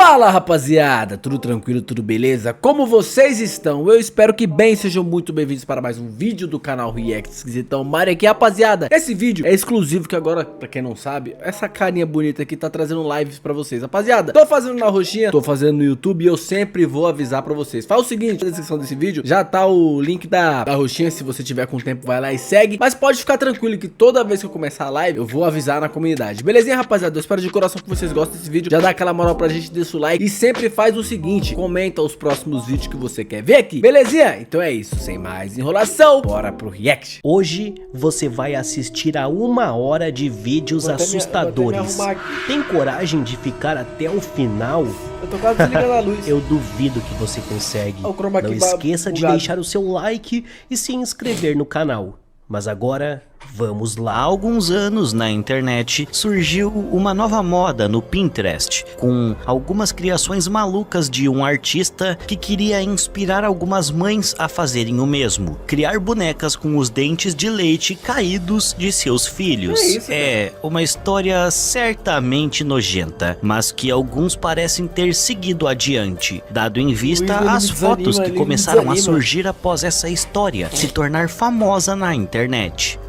Fala rapaziada, tudo tranquilo, tudo beleza? Como vocês estão? Eu espero que bem, sejam muito bem-vindos para mais um vídeo do canal React Esquisitão Mario aqui, rapaziada. Esse vídeo é exclusivo que agora, pra quem não sabe, essa carinha bonita aqui tá trazendo lives pra vocês, rapaziada. Tô fazendo na roxinha, tô fazendo no YouTube e eu sempre vou avisar pra vocês. Faz o seguinte, na descrição desse vídeo já tá o link da roxinha, se você tiver com tempo vai lá e segue. Mas pode ficar tranquilo que toda vez que eu começar a live, eu vou avisar na comunidade. Belezinha, rapaziada? Eu espero de coração que vocês gostem desse vídeo. Já dá aquela moral pra gente, deixa o like e sempre faz o seguinte, comenta os próximos vídeos que você quer ver aqui, belezinha? Então é isso, sem mais enrolação, bora pro react. Hoje você vai assistir a 1 hora de vídeos assustadores. Tem coragem de ficar até o final? Eu tô quase desligando a luz. Eu duvido que você consegue. Não esqueça de deixar o seu like e se inscrever no canal. Mas agora, vamos lá. Há alguns anos na internet surgiu uma nova moda no Pinterest, com algumas criações malucas de um artista que queria inspirar algumas mães a fazerem o mesmo. Criar bonecas com os dentes de leite caídos de seus filhos. É uma história certamente nojenta, mas que alguns parecem ter seguido adiante, dado em vista as fotos que começaram a surgir após essa história se tornar famosa na internet.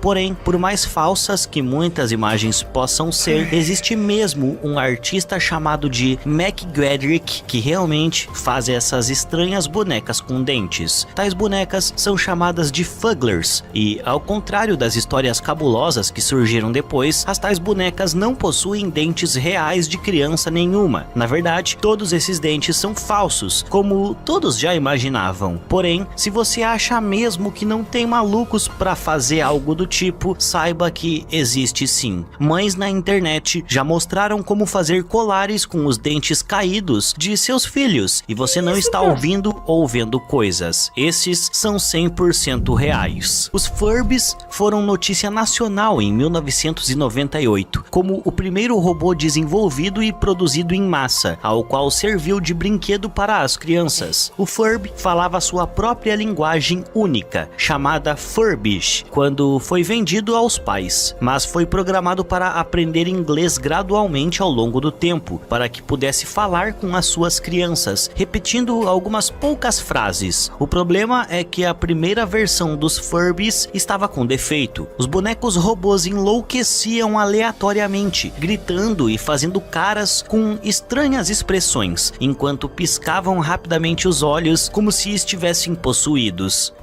Porém, por mais falsas que muitas imagens possam ser, existe mesmo um artista chamado de McGuadrick que realmente faz essas estranhas bonecas com dentes. Tais bonecas são chamadas de Fugglers e, ao contrário das histórias cabulosas que surgiram depois, as tais bonecas não possuem dentes reais de criança nenhuma. Na verdade, todos esses dentes são falsos, como todos já imaginavam. Porém, se você acha mesmo que não tem malucos pra fazer algo do tipo, saiba que existe sim. Mães na internet já mostraram como fazer colares com os dentes caídos de seus filhos e você não está ouvindo ou vendo coisas. Esses são 100% reais. Os Furbies foram notícia nacional em 1998, como o primeiro robô desenvolvido e produzido em massa, ao qual serviu de brinquedo para as crianças. O Furby falava sua própria linguagem única, chamada Furbish, quando foi vendido aos pais, mas foi programado para aprender inglês gradualmente ao longo do tempo, para que pudesse falar com as suas crianças, repetindo algumas poucas frases. O problema é que a primeira versão dos Furbies estava com defeito. Os bonecos robôs enlouqueciam aleatoriamente, gritando e fazendo caras com estranhas expressões, enquanto piscavam rapidamente os olhos como se estivessem possuídos.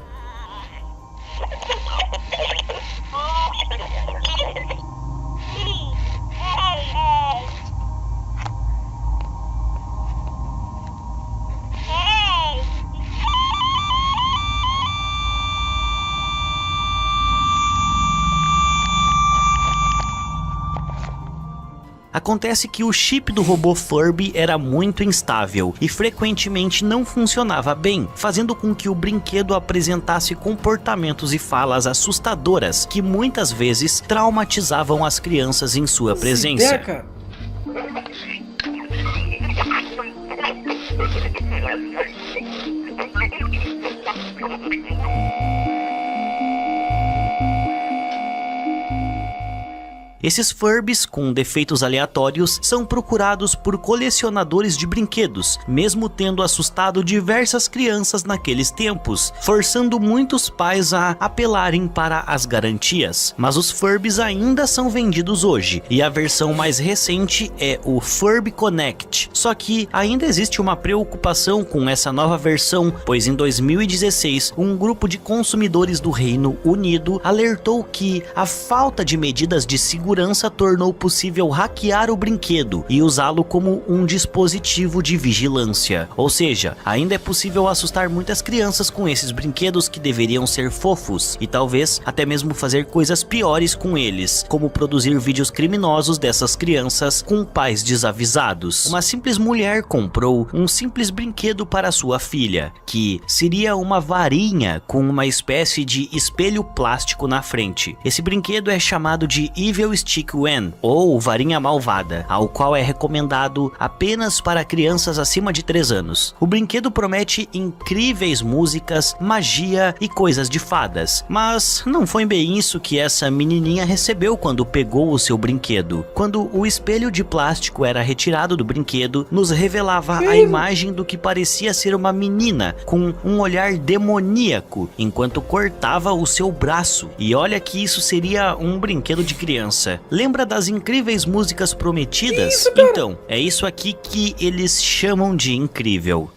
Acontece que o chip do robô Furby era muito instável e frequentemente não funcionava bem, fazendo com que o brinquedo apresentasse comportamentos e falas assustadoras que muitas vezes traumatizavam as crianças em sua presença. Esses Furbies com defeitos aleatórios são procurados por colecionadores de brinquedos, mesmo tendo assustado diversas crianças naqueles tempos, forçando muitos pais a apelarem para as garantias. Mas os Furbies ainda são vendidos hoje, e a versão mais recente é o Furby Connect. Só que ainda existe uma preocupação com essa nova versão, pois em 2016, um grupo de consumidores do Reino Unido alertou que a falta de medidas de segurança tornou possível hackear o brinquedo e usá-lo como um dispositivo de vigilância. Ou seja, ainda é possível assustar muitas crianças com esses brinquedos que deveriam ser fofos e talvez até mesmo fazer coisas piores com eles, como produzir vídeos criminosos dessas crianças com pais desavisados. Uma simples mulher comprou um simples brinquedo para sua filha, que seria uma varinha com uma espécie de espelho plástico na frente. Esse brinquedo é chamado de Evil Stick Wen, ou Varinha Malvada, ao qual é recomendado apenas para crianças acima de 3 anos. O brinquedo promete incríveis músicas, magia e coisas de fadas, mas não foi bem isso que essa menininha recebeu quando pegou o seu brinquedo. Quando o espelho de plástico era retirado do brinquedo, nos revelava a imagem do que parecia ser uma menina com um olhar demoníaco, enquanto cortava o seu braço. E olha que isso seria um brinquedo de criança. Lembra das incríveis músicas prometidas? Então, é isso aqui que eles chamam de incrível.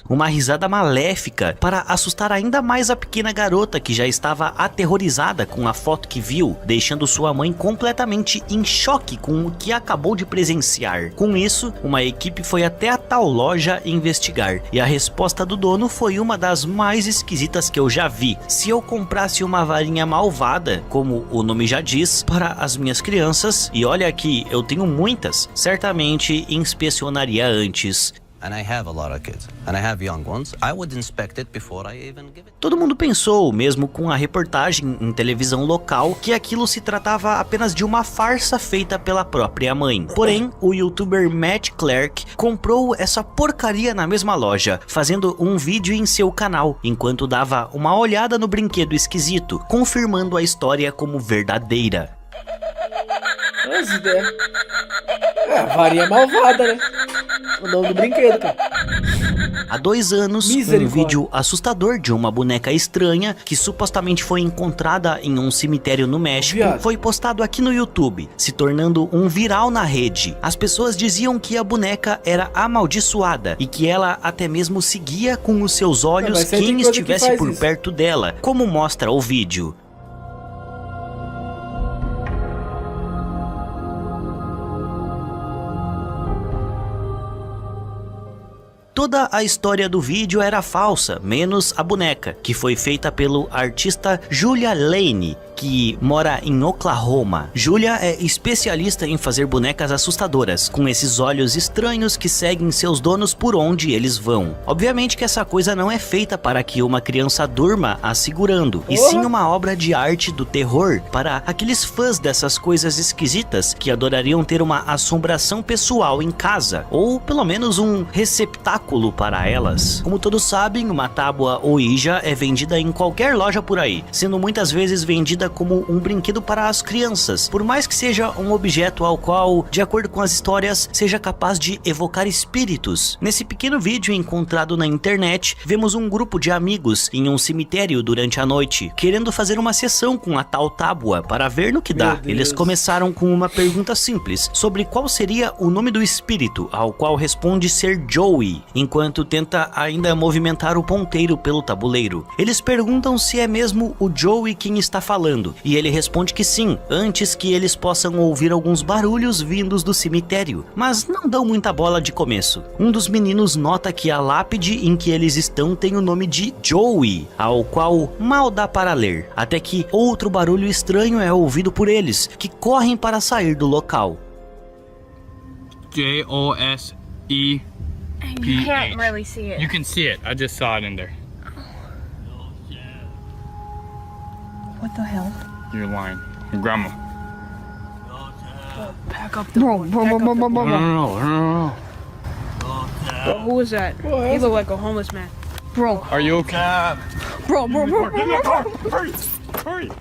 Uma risada maléfica para assustar ainda mais a pequena garota que já estava aterrorizada com a foto que viu, deixando sua mãe completamente em choque com o que acabou de presenciar. Com isso, uma equipe foi até a tal loja investigar, e a resposta do dono foi uma das mais esquisitas que eu já vi. Se eu comprasse uma varinha malvada, como o nome já diz, para as minhas crianças, e olha aqui, eu tenho muitas, certamente inspecionaria antes. Todo mundo pensou, mesmo com a reportagem em televisão local, que aquilo se tratava apenas de uma farsa feita pela própria mãe. Porém, o youtuber Matt Clark comprou essa porcaria na mesma loja, fazendo um vídeo em seu canal, enquanto dava uma olhada no brinquedo esquisito, confirmando a história como verdadeira. As ideias. É, a varinha malvada, né? O nome do brinquedo, cara. Há 2 anos, um vídeo assustador de uma boneca estranha que supostamente foi encontrada em um cemitério no México foi postado aqui no YouTube, se tornando um viral na rede. As pessoas diziam que a boneca era amaldiçoada e que ela até mesmo seguia com os seus olhos quem estivesse por perto dela, como mostra o vídeo. Toda a história do vídeo era falsa, menos a boneca, que foi feita pelo artista Julia Lane, que mora em Oklahoma. Julia é especialista em fazer bonecas assustadoras, com esses olhos estranhos que seguem seus donos por onde eles vão. Obviamente que essa coisa não é feita para que uma criança durma a segurando, e sim uma obra de arte do terror para aqueles fãs dessas coisas esquisitas que adorariam ter uma assombração pessoal em casa, ou pelo menos um receptáculo para elas. Como todos sabem, uma tábua Ouija é vendida em qualquer loja por aí, sendo muitas vezes vendida como um brinquedo para as crianças, por mais que seja um objeto ao qual, de acordo com as histórias, seja capaz de evocar espíritos. Nesse pequeno vídeo encontrado na internet, vemos um grupo de amigos em um cemitério durante a noite, querendo fazer uma sessão com a tal tábua para ver no que dá. Eles começaram com uma pergunta simples sobre qual seria o nome do espírito, ao qual responde ser Joey, enquanto tenta ainda movimentar o ponteiro pelo tabuleiro. Eles perguntam se é mesmo o Joey quem está falando, e ele responde que sim, antes que eles possam ouvir alguns barulhos vindos do cemitério, mas não dão muita bola de começo. Um dos meninos nota que a lápide em que eles estão tem o nome de Joey, ao qual mal dá para ler, até que outro barulho estranho é ouvido por eles, que correm para sair do local. J-O-S-E You can't really see it. You can see it. I just saw it in there. What the hell? You're lying. Your grandma. Back up the bro. No. Bro, who was that? He looked like a homeless man. Bro. Are you okay? Bro. Hurry.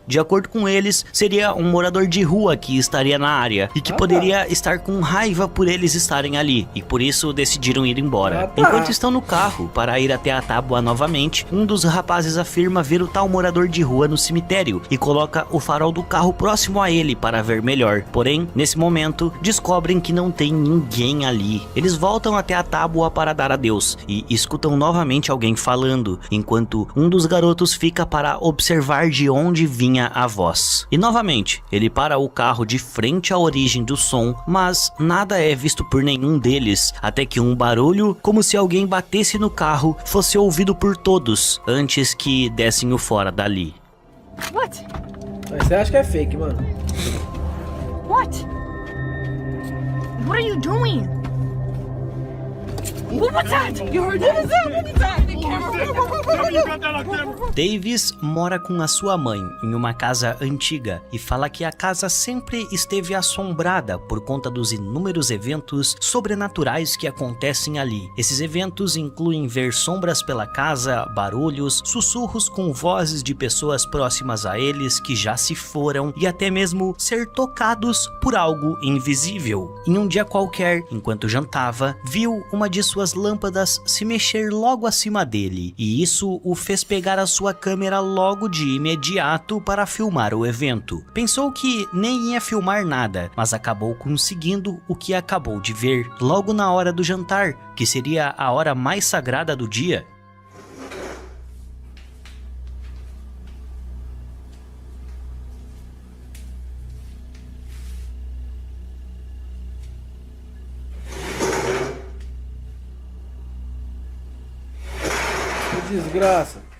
De acordo com eles, seria um morador de rua que estaria na área e que poderia estar com raiva por eles estarem ali, e por isso decidiram ir embora. Enquanto estão no carro para ir até a tábua novamente, um dos rapazes afirma ver o tal morador de rua no cemitério e coloca o farol do carro próximo a ele para ver melhor. Porém, nesse momento, descobrem que não tem ninguém ali. Eles voltam até a tábua para dar adeus e escutam novamente alguém falando, enquanto um dos garotos fica para observar de onde vinha a voz. E novamente, ele para o carro de frente à origem do som, mas nada é visto por nenhum deles, até que um barulho, como se alguém batesse no carro, fosse ouvido por todos, antes que dessem o fora dali. What? Mas você acha que é fake, mano? What? What are you doing? What was that? You heard that? What was that? The camera. Davis mora com a sua mãe em uma casa antiga e fala que a casa sempre esteve assombrada por conta dos inúmeros eventos sobrenaturais que acontecem ali. Esses eventos incluem ver sombras pela casa, barulhos, sussurros com vozes de pessoas próximas a eles que já se foram e até mesmo ser tocados por algo invisível. Em um dia qualquer, enquanto jantava, viu uma de suas lâmpadas se mexer logo acima dele, e isso o fez pegar a sua câmera logo de imediato para filmar o evento. Pensou que nem ia filmar nada, mas acabou conseguindo o que acabou de ver, logo na hora do jantar, que seria a hora mais sagrada do dia. Desgraça.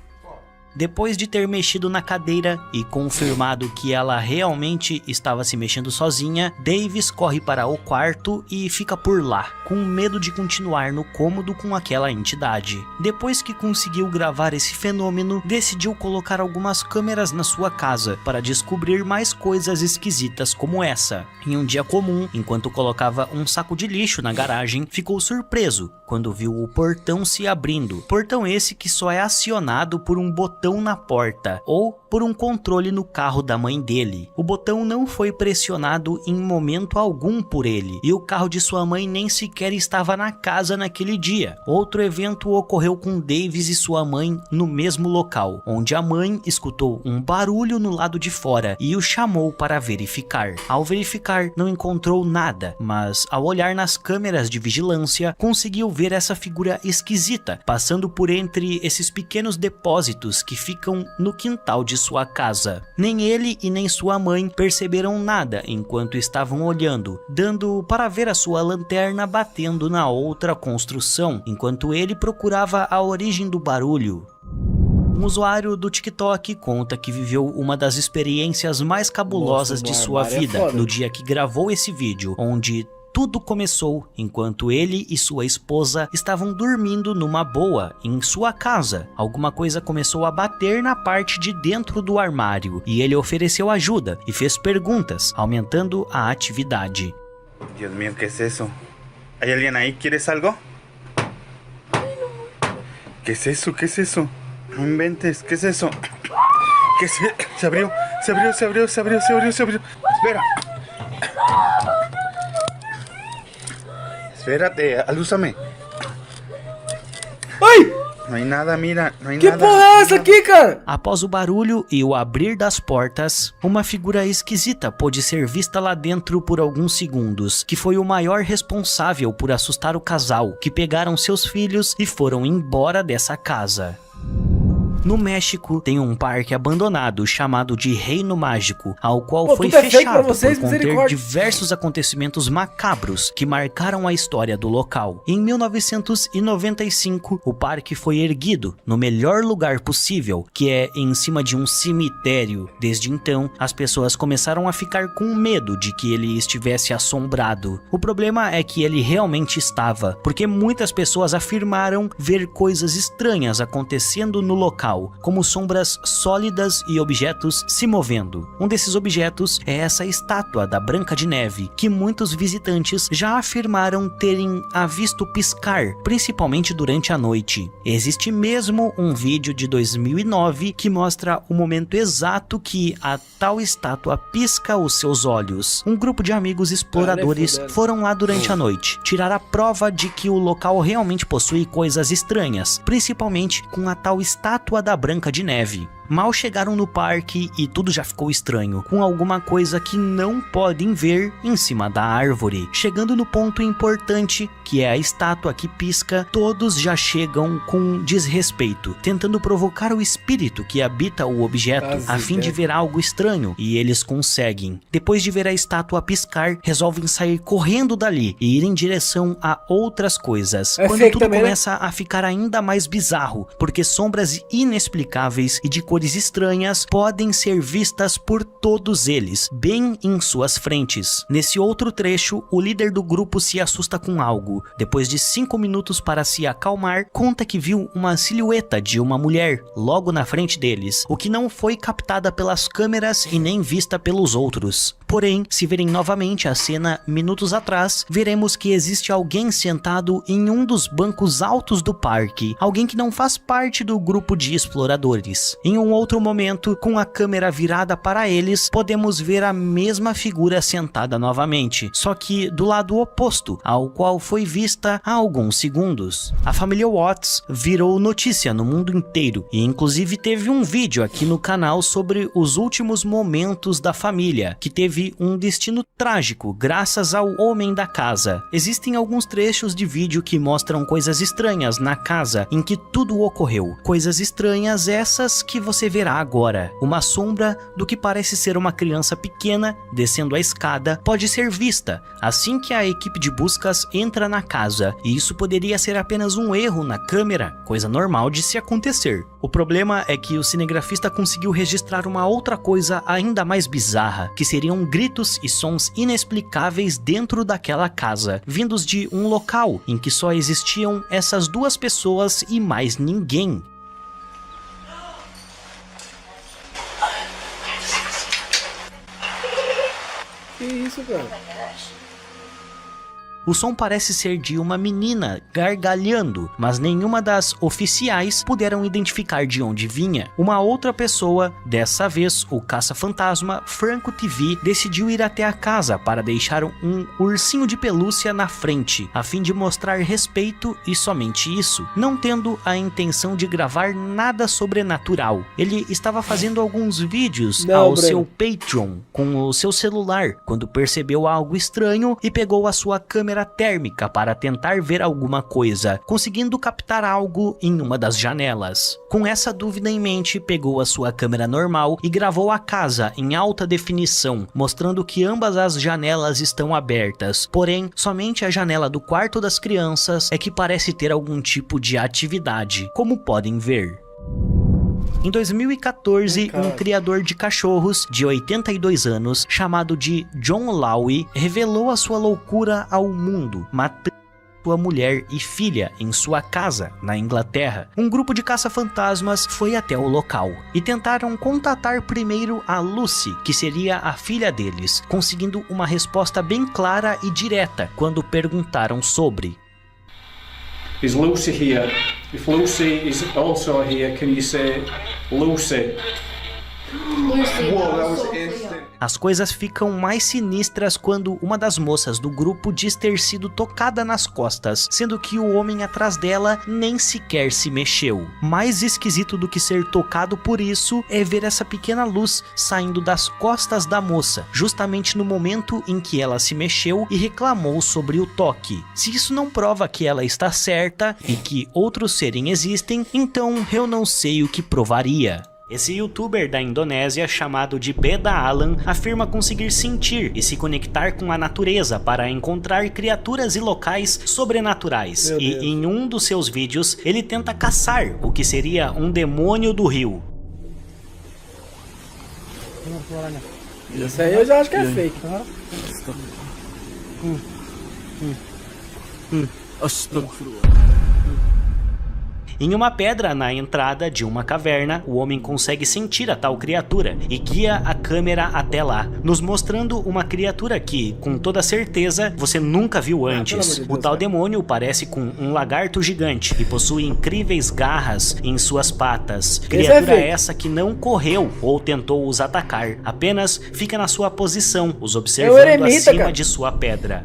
Depois de ter mexido na cadeira e confirmado que ela realmente estava se mexendo sozinha, Davis corre para o quarto e fica por lá, com medo de continuar no cômodo com aquela entidade. Depois que conseguiu gravar esse fenômeno, decidiu colocar algumas câmeras na sua casa para descobrir mais coisas esquisitas como essa. Em um dia comum, enquanto colocava um saco de lixo na garagem, ficou surpreso quando viu o portão se abrindo. Portão esse que só é acionado por um botão na porta ou por um controle no carro da mãe dele. O botão não foi pressionado em momento algum por ele e o carro de sua mãe nem sequer estava na casa naquele dia. Outro evento ocorreu com Davis e sua mãe no mesmo local, onde a mãe escutou um barulho no lado de fora e o chamou para verificar. Ao verificar, não encontrou nada, mas ao olhar nas câmeras de vigilância, conseguiu ver essa figura esquisita passando por entre esses pequenos depósitos que ficam no quintal de sua casa. Nem ele e nem sua mãe perceberam nada enquanto estavam olhando, dando para ver a sua lanterna batendo na outra construção, enquanto ele procurava a origem do barulho. Um usuário do TikTok conta que viveu uma das experiências mais cabulosas de sua vida no dia que gravou esse vídeo, onde tudo começou enquanto ele e sua esposa estavam dormindo numa boa em sua casa. Alguma coisa começou a bater na parte de dentro do armário e ele ofereceu ajuda e fez perguntas, aumentando a atividade. Dios mío, ¿qué es eso? ¿Hay alguien ahí? ¿Quieres algo? ¿Qué es eso? ¿Qué es eso? No inventes, ¿qué es eso? ¿Qué es? Se abrió. Espera. Espérate, alúzame. Ai! Não hay nada, mira, não hay Que nada. porra é essa aqui, cara? Após o barulho e o abrir das portas, uma figura esquisita pôde ser vista lá dentro por alguns segundos, que foi o maior responsável por assustar o casal, que pegaram seus filhos e foram embora dessa casa. No México, tem um parque abandonado chamado de Reino Mágico, ao qual foi fechado por conter diversos acontecimentos macabros que marcaram a história do local. Em 1995, o parque foi erguido no melhor lugar possível, que é em cima de um cemitério. Desde então, as pessoas começaram a ficar com medo de que ele estivesse assombrado. O problema é que ele realmente estava, porque muitas pessoas afirmaram ver coisas estranhas acontecendo no local, como sombras sólidas e objetos se movendo. Um desses objetos é essa estátua da Branca de Neve, que muitos visitantes já afirmaram terem a visto piscar, principalmente durante a noite. Existe mesmo um vídeo de 2009 que mostra o momento exato que a tal estátua pisca os seus olhos. Um grupo de amigos exploradores foram lá durante a noite, tirar a prova de que o local realmente possui coisas estranhas, principalmente com a tal estátua da Branca de Neve. Mal chegaram no parque e tudo já ficou estranho, com alguma coisa que não podem ver em cima da árvore. Chegando no ponto importante, que é a estátua que pisca, todos já chegam com desrespeito, tentando provocar o espírito que habita o objeto, a fim de ver algo estranho, e eles conseguem. Depois de ver a estátua piscar, resolvem sair correndo dali e ir em direção a outras coisas. Quando tudo começa a ficar ainda mais bizarro, porque sombras inexplicáveis e de cores cores estranhas podem ser vistas por todos eles, bem em suas frentes. Nesse outro trecho, o líder do grupo se assusta com algo. Depois de 5 minutos para se acalmar, conta que viu uma silhueta de uma mulher logo na frente deles, o que não foi captada pelas câmeras e nem vista pelos outros. Porém, se verem novamente a cena minutos atrás, veremos que existe alguém sentado em um dos bancos altos do parque, alguém que não faz parte do grupo de exploradores. Em um outro momento, com a câmera virada para eles, podemos ver a mesma figura sentada novamente, só que do lado oposto ao qual foi vista há alguns segundos. A família Watts virou notícia no mundo inteiro e inclusive teve um vídeo aqui no canal sobre os últimos momentos da família, que teve um destino trágico graças ao homem da casa. Existem alguns trechos de vídeo que mostram coisas estranhas na casa em que tudo ocorreu. Coisas estranhas essas que você verá agora. Uma sombra do que parece ser uma criança pequena descendo a escada pode ser vista assim que a equipe de buscas entra na casa, e isso poderia ser apenas um erro na câmera, coisa normal de se acontecer. O problema é que o cinegrafista conseguiu registrar uma outra coisa ainda mais bizarra, que seriam gritos e sons inexplicáveis dentro daquela casa, vindos de um local em que só existiam essas duas pessoas e mais ninguém. Que isso, cara? O som parece ser de uma menina gargalhando, mas nenhuma das oficiais puderam identificar de onde vinha. Uma outra pessoa, dessa vez o caça-fantasma Franco TV, decidiu ir até a casa para deixar um ursinho de pelúcia na frente, a fim de mostrar respeito e somente isso, não tendo a intenção de gravar nada sobrenatural. Ele estava fazendo alguns vídeos ao seu Patreon com o seu celular, quando percebeu algo estranho e pegou a sua câmera térmica para tentar ver alguma coisa, conseguindo captar algo em uma das janelas. Com essa dúvida em mente, pegou a sua câmera normal e gravou a casa em alta definição, mostrando que ambas as janelas estão abertas, porém, somente a janela do quarto das crianças é que parece ter algum tipo de atividade, como podem ver. Em 2014, um criador de cachorros de 82 anos, chamado de John Lowy, revelou a sua loucura ao mundo, matando sua mulher e filha em sua casa, na Inglaterra. Um grupo de caça-fantasmas foi até o local e tentaram contatar primeiro a Lucy, que seria a filha deles, conseguindo uma resposta bem clara e direta quando perguntaram sobre. Is Lucy here? If Lucy is also here, can you say Lucy? Lucy. Whoa, that was instant. As coisas ficam mais sinistras quando uma das moças do grupo diz ter sido tocada nas costas, sendo que o homem atrás dela nem sequer se mexeu. Mais esquisito do que ser tocado por isso é ver essa pequena luz saindo das costas da moça, justamente no momento em que ela se mexeu e reclamou sobre o toque. Se isso não prova que ela está certa e que outros seres existem, então eu não sei o que provaria. Esse youtuber da Indonésia, chamado de Beda Alan, afirma conseguir sentir e se conectar com a natureza para encontrar criaturas e locais sobrenaturais. E em um dos seus vídeos, ele tenta caçar o que seria um demônio do rio. Isso aí eu já acho que é fake. Em uma pedra na entrada de uma caverna, o homem consegue sentir a tal criatura e guia a câmera até lá, nos mostrando uma criatura que, com toda certeza, você nunca viu antes. O tal demônio parece com um lagarto gigante e possui incríveis garras em suas patas. Criatura essa que não correu ou tentou os atacar, apenas fica na sua posição, os observando acima de sua pedra.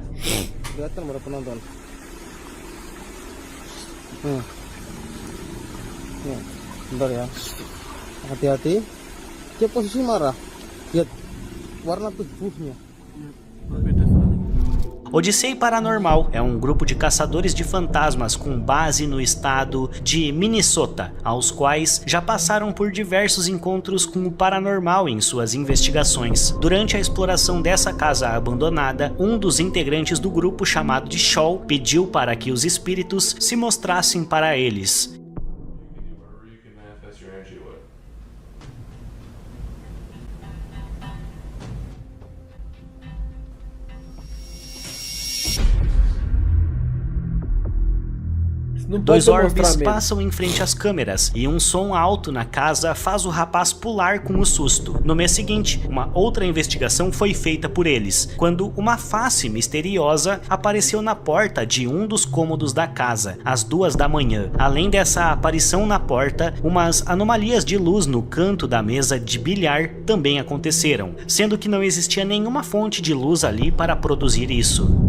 Bentar ya, hati-hati. Dia posisi marah. Lihat warna tubuhnya. Odyssey Paranormal é um grupo de caçadores de fantasmas com base no estado de Minnesota, aos quais já passaram por diversos encontros com o paranormal em suas investigações. Durante a exploração dessa casa abandonada, um dos integrantes do grupo, chamado de Shaw, pediu para que os espíritos se mostrassem para eles. Dois orbes passam em frente às câmeras e um som alto na casa faz o rapaz pular com o susto. No mês seguinte, uma outra investigação foi feita por eles, quando uma face misteriosa apareceu na porta de um dos cômodos da casa, às 2 da manhã. Além dessa aparição na porta, umas anomalias de luz no canto da mesa de bilhar também aconteceram, sendo que não existia nenhuma fonte de luz ali para produzir isso.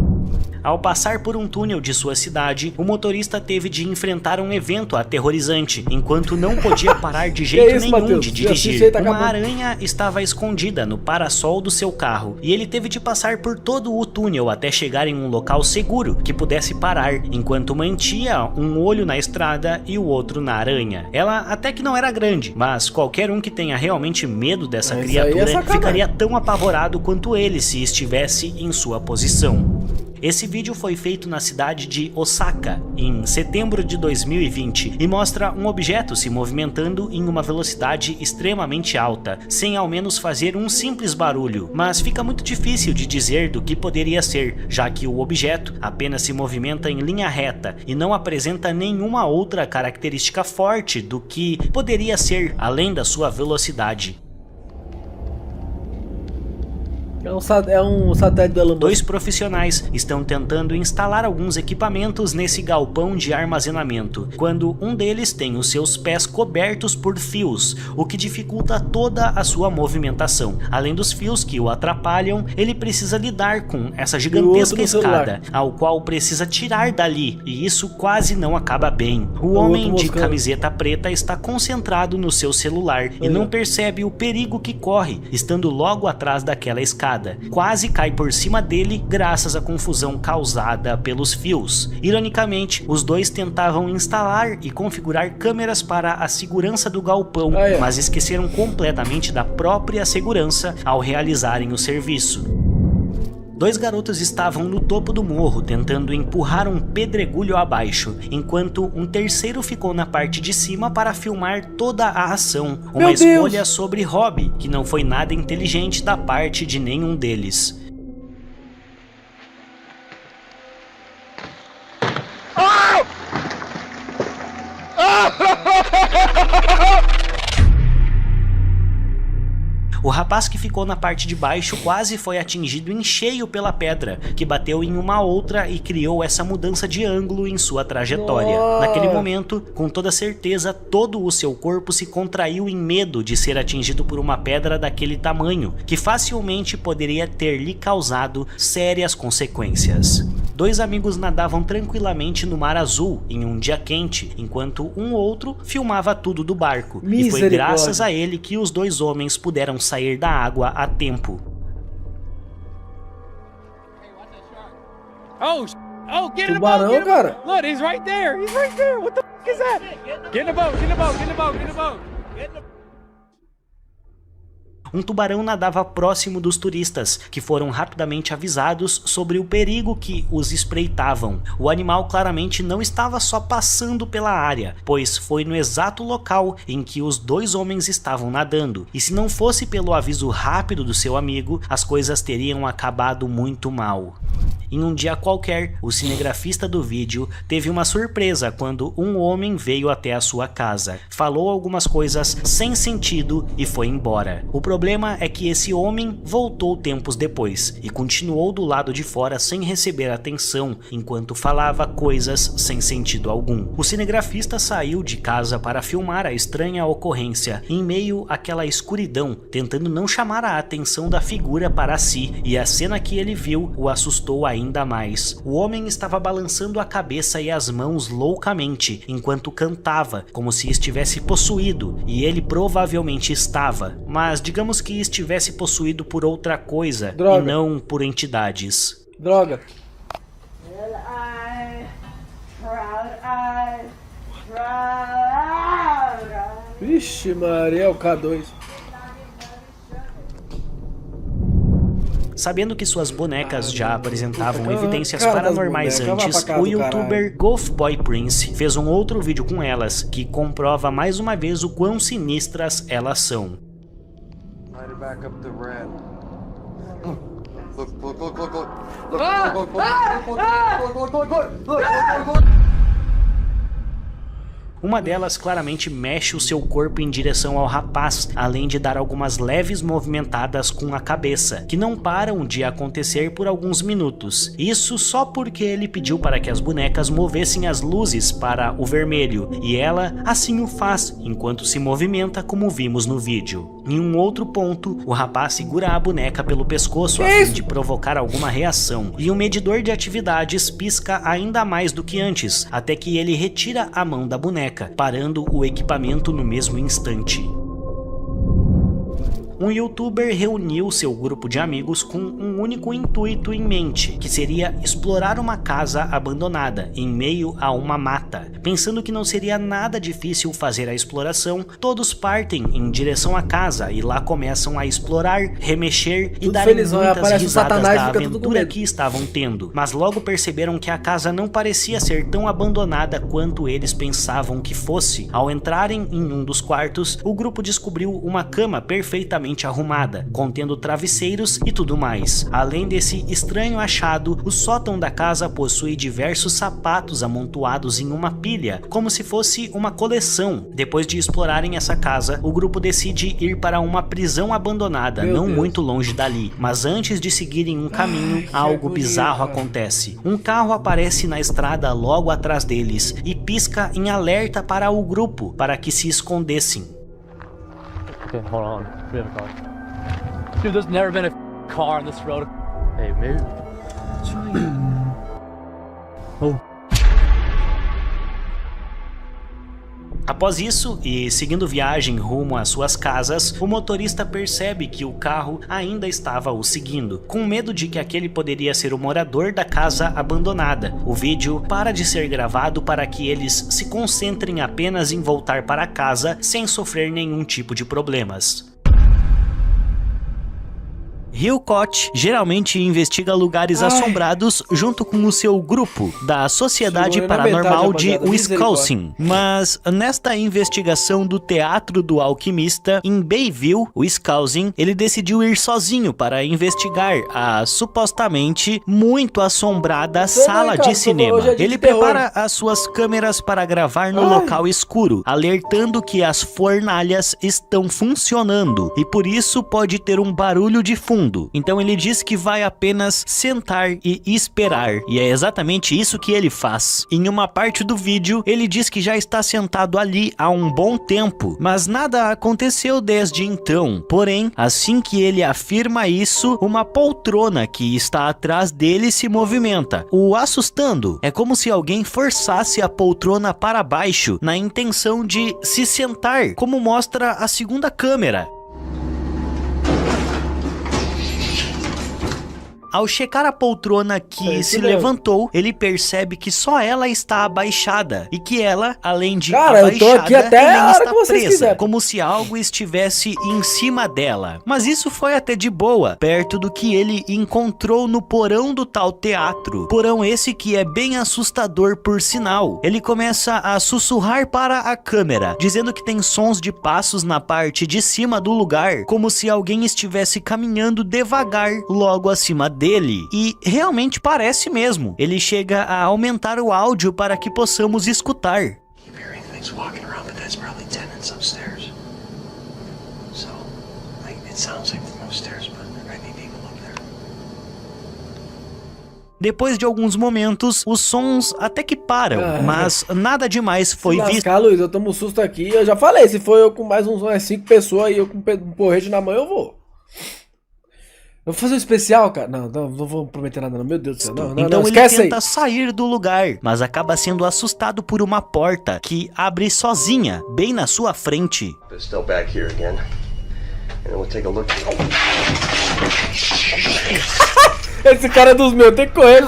Ao passar por um túnel de sua cidade, o motorista teve de enfrentar um evento aterrorizante, enquanto não podia parar de jeito nenhum de dirigir. Uma aranha estava escondida no parasol do seu carro, e ele teve de passar por todo o túnel até chegar em um local seguro que pudesse parar, enquanto mantinha um olho na estrada e o outro na aranha. Ela até que não era grande, mas qualquer um que tenha realmente medo dessa criatura ficaria tão apavorado quanto ele se estivesse em sua posição. Esse vídeo foi feito na cidade de Osaka, em setembro de 2020, e mostra um objeto se movimentando em uma velocidade extremamente alta, sem ao menos fazer um simples barulho, mas fica muito difícil de dizer do que poderia ser, já que o objeto apenas se movimenta em linha reta e não apresenta nenhuma outra característica forte do que poderia ser, além da sua velocidade. É um satélite do Elon Musk. Dois profissionais estão tentando instalar alguns equipamentos nesse galpão de armazenamento, quando um deles tem os seus pés cobertos por fios, o que dificulta toda a sua movimentação. Além dos fios que o atrapalham, ele precisa lidar com essa gigantesca escada, ao qual precisa tirar dali, e isso quase não acaba bem. O homem de camiseta preta está concentrado no seu celular e não percebe o perigo que corre, estando logo atrás daquela escada. Quase cai por cima dele graças à confusão causada pelos fios. Ironicamente, os dois tentavam instalar e configurar câmeras para a segurança do galpão, mas esqueceram completamente da própria segurança ao realizarem o serviço. Dois garotos estavam no topo do morro tentando empurrar um pedregulho abaixo, enquanto um terceiro ficou na parte de cima para filmar toda a ação. Uma escolha sobre hobby, que não foi nada inteligente da parte de nenhum deles. O rapaz que ficou na parte de baixo quase foi atingido em cheio pela pedra, que bateu em uma outra e criou essa mudança de ângulo em sua trajetória. Naquele momento, com toda certeza, todo o seu corpo se contraiu em medo de ser atingido por uma pedra daquele tamanho, que facilmente poderia ter lhe causado sérias consequências. Dois amigos nadavam tranquilamente no mar azul em um dia quente, enquanto um outro filmava tudo do barco. E foi graças a ele que os dois homens puderam sair da água a tempo. Oh, get in the Tubarão, boat, cara. Look, he's right there. He's right there. What the f is that? Get in the boat, get in the boat, get in the boat, get in the boat. Get in the... Um tubarão nadava próximo dos turistas, que foram rapidamente avisados sobre o perigo que os espreitavam. O animal claramente não estava só passando pela área, pois foi no exato local em que os dois homens estavam nadando, e se não fosse pelo aviso rápido do seu amigo, as coisas teriam acabado muito mal. Em um dia qualquer, o cinegrafista do vídeo teve uma surpresa quando um homem veio até a sua casa, falou algumas coisas sem sentido e foi embora. O problema é que esse homem voltou tempos depois e continuou do lado de fora sem receber atenção, enquanto falava coisas sem sentido algum. O cinegrafista saiu de casa para filmar a estranha ocorrência, em meio àquela escuridão, tentando não chamar a atenção da figura para si, e a cena que ele viu o assustou ainda mais. O homem estava balançando a cabeça e as mãos loucamente, enquanto cantava, como se estivesse possuído, e ele provavelmente estava, mas digamos que estivesse possuído por outra coisa, e não por entidades. Droga. Vixe Maria, é o K2. Sabendo que suas bonecas já apresentavam evidências paranormais antes, o youtuber Golfboy Prince fez um outro vídeo com elas, que comprova mais uma vez o quão sinistras elas são. Uma delas claramente mexe o seu corpo em direção ao rapaz, além de dar algumas leves movimentadas com a cabeça, que não param de acontecer por alguns minutos. Isso só porque ele pediu para que as bonecas movessem as luzes para o vermelho, e ela assim o faz, enquanto se movimenta como vimos no vídeo. Em um outro ponto, o rapaz segura a boneca pelo pescoço a fim de provocar alguma reação, e o medidor de atividades pisca ainda mais do que antes, até que ele retira a mão da boneca, parando o equipamento no mesmo instante. Um youtuber reuniu seu grupo de amigos com um único intuito em mente, que seria explorar uma casa abandonada em meio a uma mata. Pensando que não seria nada difícil fazer a exploração, todos partem em direção à casa e lá começam a explorar, remexer e dar muitas risadas da aventura que estavam tendo. Mas logo perceberam que a casa não parecia ser tão abandonada quanto eles pensavam que fosse. Ao entrarem em um dos quartos, o grupo descobriu uma cama perfeitamente arrumada, contendo travesseiros e tudo mais. Além desse estranho achado, o sótão da casa possui diversos sapatos amontoados em uma pilha, como se fosse uma coleção. Depois de explorarem essa casa, o grupo decide ir para uma prisão abandonada, muito longe dali. Mas antes de seguirem um caminho, algo bizarro acontece. Um carro aparece na estrada logo atrás deles e pisca em alerta para o grupo, para que se escondessem. Okay, hold on. We have a car. Dude, there's never been a car on this road. Hey, move. Oh. Após isso, e seguindo viagem rumo às suas casas, o motorista percebe que o carro ainda estava o seguindo, com medo de que aquele poderia ser o morador da casa abandonada. O vídeo para de ser gravado para que eles se concentrem apenas em voltar para casa sem sofrer nenhum tipo de problemas. Hillcott geralmente investiga lugares assombrados junto com o seu grupo da Sociedade Paranormal de Wisconsin. Mas nesta investigação do Teatro do Alquimista em Bayville, Wisconsin, ele decidiu ir sozinho para investigar a supostamente muito assombrada sala de cinema. Ele prepara as suas câmeras para gravar no local escuro, alertando que as fornalhas estão funcionando e por isso pode ter um barulho de fundo. Então ele diz que vai apenas sentar e esperar, e é exatamente isso que ele faz. Em uma parte do vídeo, ele diz que já está sentado ali há um bom tempo, mas nada aconteceu desde então. Porém, assim que ele afirma isso, uma poltrona que está atrás dele se movimenta, o assustando. É como se alguém forçasse a poltrona para baixo, na intenção de se sentar, como mostra a segunda câmera. Ao checar a poltrona que se levantou, ele percebe que só ela está abaixada e que ela, além de abaixada, eu tô aqui até também a hora está que vocês presa, quiserem. como se algo estivesse em cima dela. Mas isso foi até de boa, perto do que ele encontrou no porão do tal teatro. Porão esse que é bem assustador por sinal. Ele começa a sussurrar para a câmera, dizendo que tem sons de passos na parte de cima do lugar, como se alguém estivesse caminhando devagar logo acima dele. E realmente parece mesmo. Ele chega a aumentar o áudio para que possamos escutar. Depois de alguns momentos, os sons até que param, mas nada demais foi visto. Luiz, eu tomo um susto aqui. Eu já falei, se for eu com mais uns 5 pessoas e eu com um porrete na mão, eu vou. Eu vou fazer um especial, cara. Não vou prometer nada, não. Meu Deus do céu. Então ele esquece tenta aí. sair do lugar, mas acaba sendo assustado por uma porta que abre sozinha, bem na sua frente. Esse cara é dos meus, tem que correr.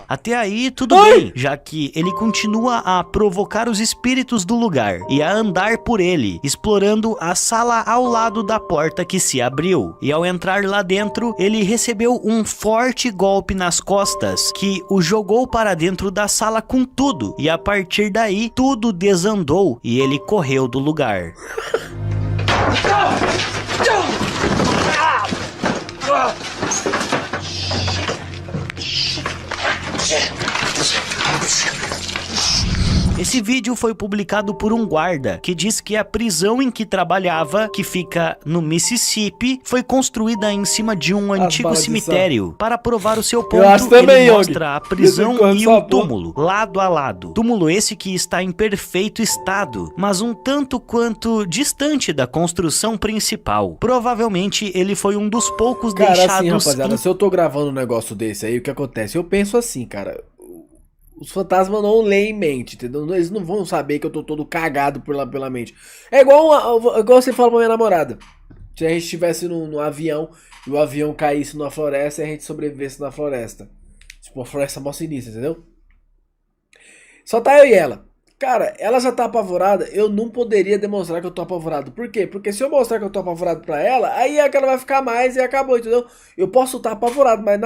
Até aí tudo bem, já que ele continua a provocar os espíritos do lugar e a andar por ele, explorando a sala ao lado da porta que se abriu. E ao entrar lá dentro, ele recebeu um forte golpe nas costas que o jogou para dentro da sala com tudo. E a partir daí, tudo desandou e ele correu do lugar. Esse vídeo foi publicado por um guarda que diz que a prisão em que trabalhava, que fica no Mississippi, foi construída em cima de um antigo cemitério. Para provar o seu ponto, ele mostra a prisão e o túmulo, lado a lado. Túmulo esse que está em perfeito estado, mas um tanto quanto distante da construção principal. Provavelmente ele foi um dos poucos deixados... Assim, rapaziada, se eu tô gravando um negócio desse aí, o que acontece? Eu penso assim, cara... Os fantasmas não leem mente, entendeu? Eles não vão saber que eu tô todo cagado pela mente. É igual você fala pra minha namorada. Se a gente estivesse no avião e o avião caísse numa floresta e a gente sobrevivesse na floresta. Tipo, uma floresta mó sinistra, entendeu? Só tá eu e ela. Cara, ela já tá apavorada, eu não poderia demonstrar que eu tô apavorado. Por quê? Porque se eu mostrar que eu tô apavorado pra ela, aí é que ela vai ficar mais e acabou, entendeu? Eu posso estar apavorado, mas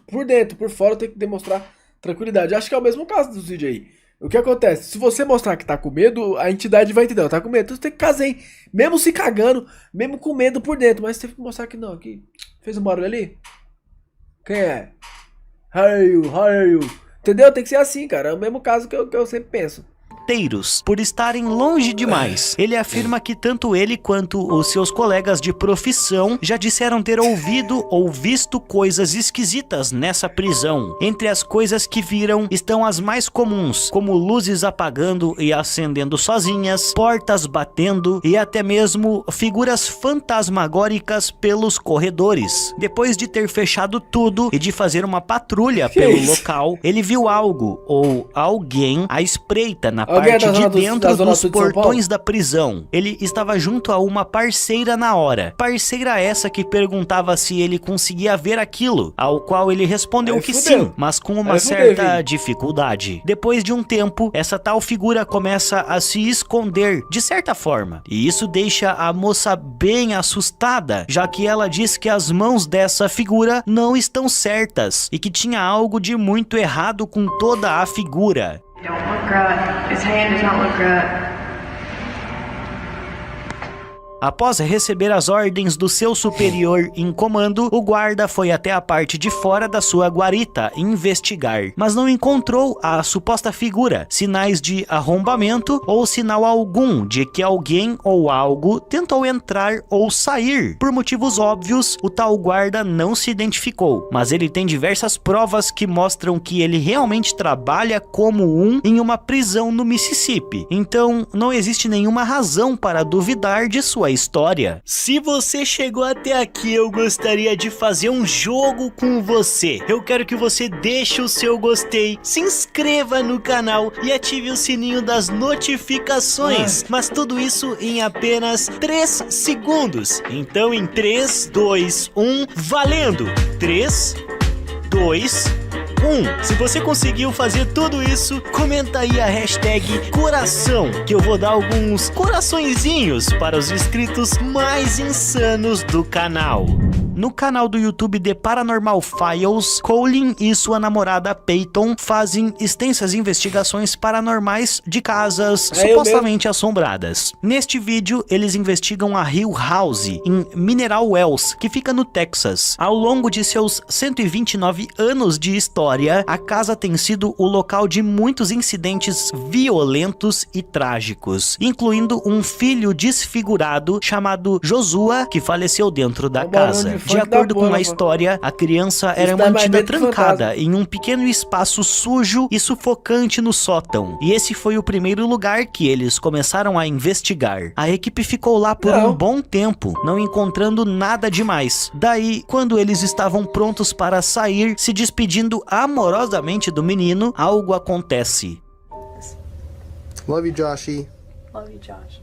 por dentro, por fora eu tenho que demonstrar tranquilidade. Acho que é o mesmo caso dos vídeos aí. O que acontece? Se você mostrar que tá com medo, a entidade vai entender, tá com medo. Então você tem que casar aí, mesmo se cagando, mesmo com medo por dentro. Mas você tem que mostrar que não, aqui. Fez um barulho ali? Quem é? How are you? Entendeu? Tem que ser assim, cara. É o mesmo caso que eu sempre penso. Por estarem longe demais. Ele afirma que tanto ele quanto os seus colegas de profissão já disseram ter ouvido ou visto coisas esquisitas nessa prisão. Entre as coisas que viram estão as mais comuns, como luzes apagando e acendendo sozinhas, portas batendo e até mesmo figuras fantasmagóricas pelos corredores. Depois de ter fechado tudo e de fazer uma patrulha pelo local, ele viu algo ou alguém à espreita na parte de dentro dos portões da prisão. Ele estava junto a uma parceira na hora. Parceira essa que perguntava se ele conseguia ver aquilo, ao qual ele respondeu que sim, mas com uma certa dificuldade. Depois de um tempo, essa tal figura começa a se esconder, de certa forma. E isso deixa a moça bem assustada, já que ela diz que as mãos dessa figura não estão certas e que tinha algo de muito errado com toda a figura. Don't look right. His hand does not look right. Após receber as ordens do seu superior em comando, o guarda foi até a parte de fora da sua guarita investigar, mas não encontrou a suposta figura, sinais de arrombamento ou sinal algum de que alguém ou algo tentou entrar ou sair. Por motivos óbvios, o tal guarda não se identificou, mas ele tem diversas provas que mostram que ele realmente trabalha como em uma prisão no Mississippi. Então, não existe nenhuma razão para duvidar de sua história. Se você chegou até aqui, eu gostaria de fazer um jogo com você. Eu quero que você deixe o seu gostei, se inscreva no canal e ative o sininho das notificações. Mas tudo isso em apenas 3 segundos. Então em 3, 2, 1, valendo! 3, 2, 1. Se você conseguiu fazer tudo isso, comenta aí a hashtag coração, que eu vou dar alguns coraçõezinhos para os inscritos mais insanos do canal. No canal do YouTube The Paranormal Files, Colin e sua namorada Peyton fazem extensas investigações paranormais de casas supostamente assombradas. Neste vídeo, eles investigam a Hill House, em Mineral Wells, que fica no Texas. Ao longo de seus 129 anos de história, a casa tem sido o local de muitos incidentes violentos e trágicos, incluindo um filho desfigurado chamado Joshua, que faleceu dentro da casa. De acordo com a história, a criança era mantida trancada em um pequeno espaço sujo e sufocante no sótão. E esse foi o primeiro lugar que eles começaram a investigar. A equipe ficou lá por um bom tempo, não encontrando nada demais. Daí, quando eles estavam prontos para sair, se despedindo amorosamente do menino, algo acontece. Love you, Joshy. Love you, Josh.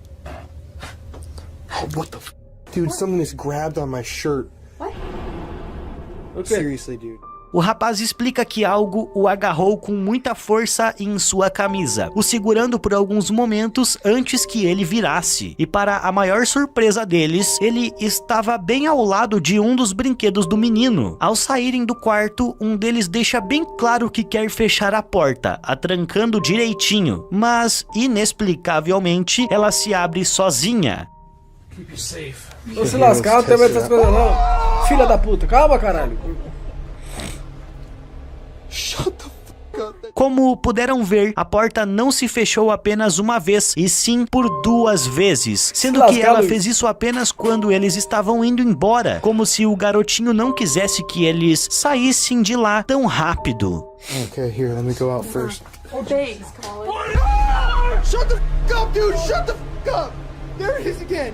Oh, what the f? Dude, something just grabbed on my shirt. What? Okay. Seriously, dude. O rapaz explica que algo o agarrou com muita força em sua camisa, o segurando por alguns momentos antes que ele virasse. E para a maior surpresa deles, ele estava bem ao lado de um dos brinquedos do menino. Ao saírem do quarto, um deles deixa bem claro que quer fechar a porta, a trancando direitinho, mas inexplicavelmente ela se abre sozinha. Vou se lascar, não tem medo dessas coisas não. Filha da puta, calma, caralho. Shut the fuck up. Como puderam ver, a porta não se fechou apenas uma vez, e sim por 2 vezes, sendo que ela fez isso apenas quando eles estavam indo embora, como se o garotinho não quisesse que eles saíssem de lá tão rápido. Okay, here, let me go out first. Oh, thanks, Colin. Shut the f*** up, dude! Shut the f*** up! There it is again!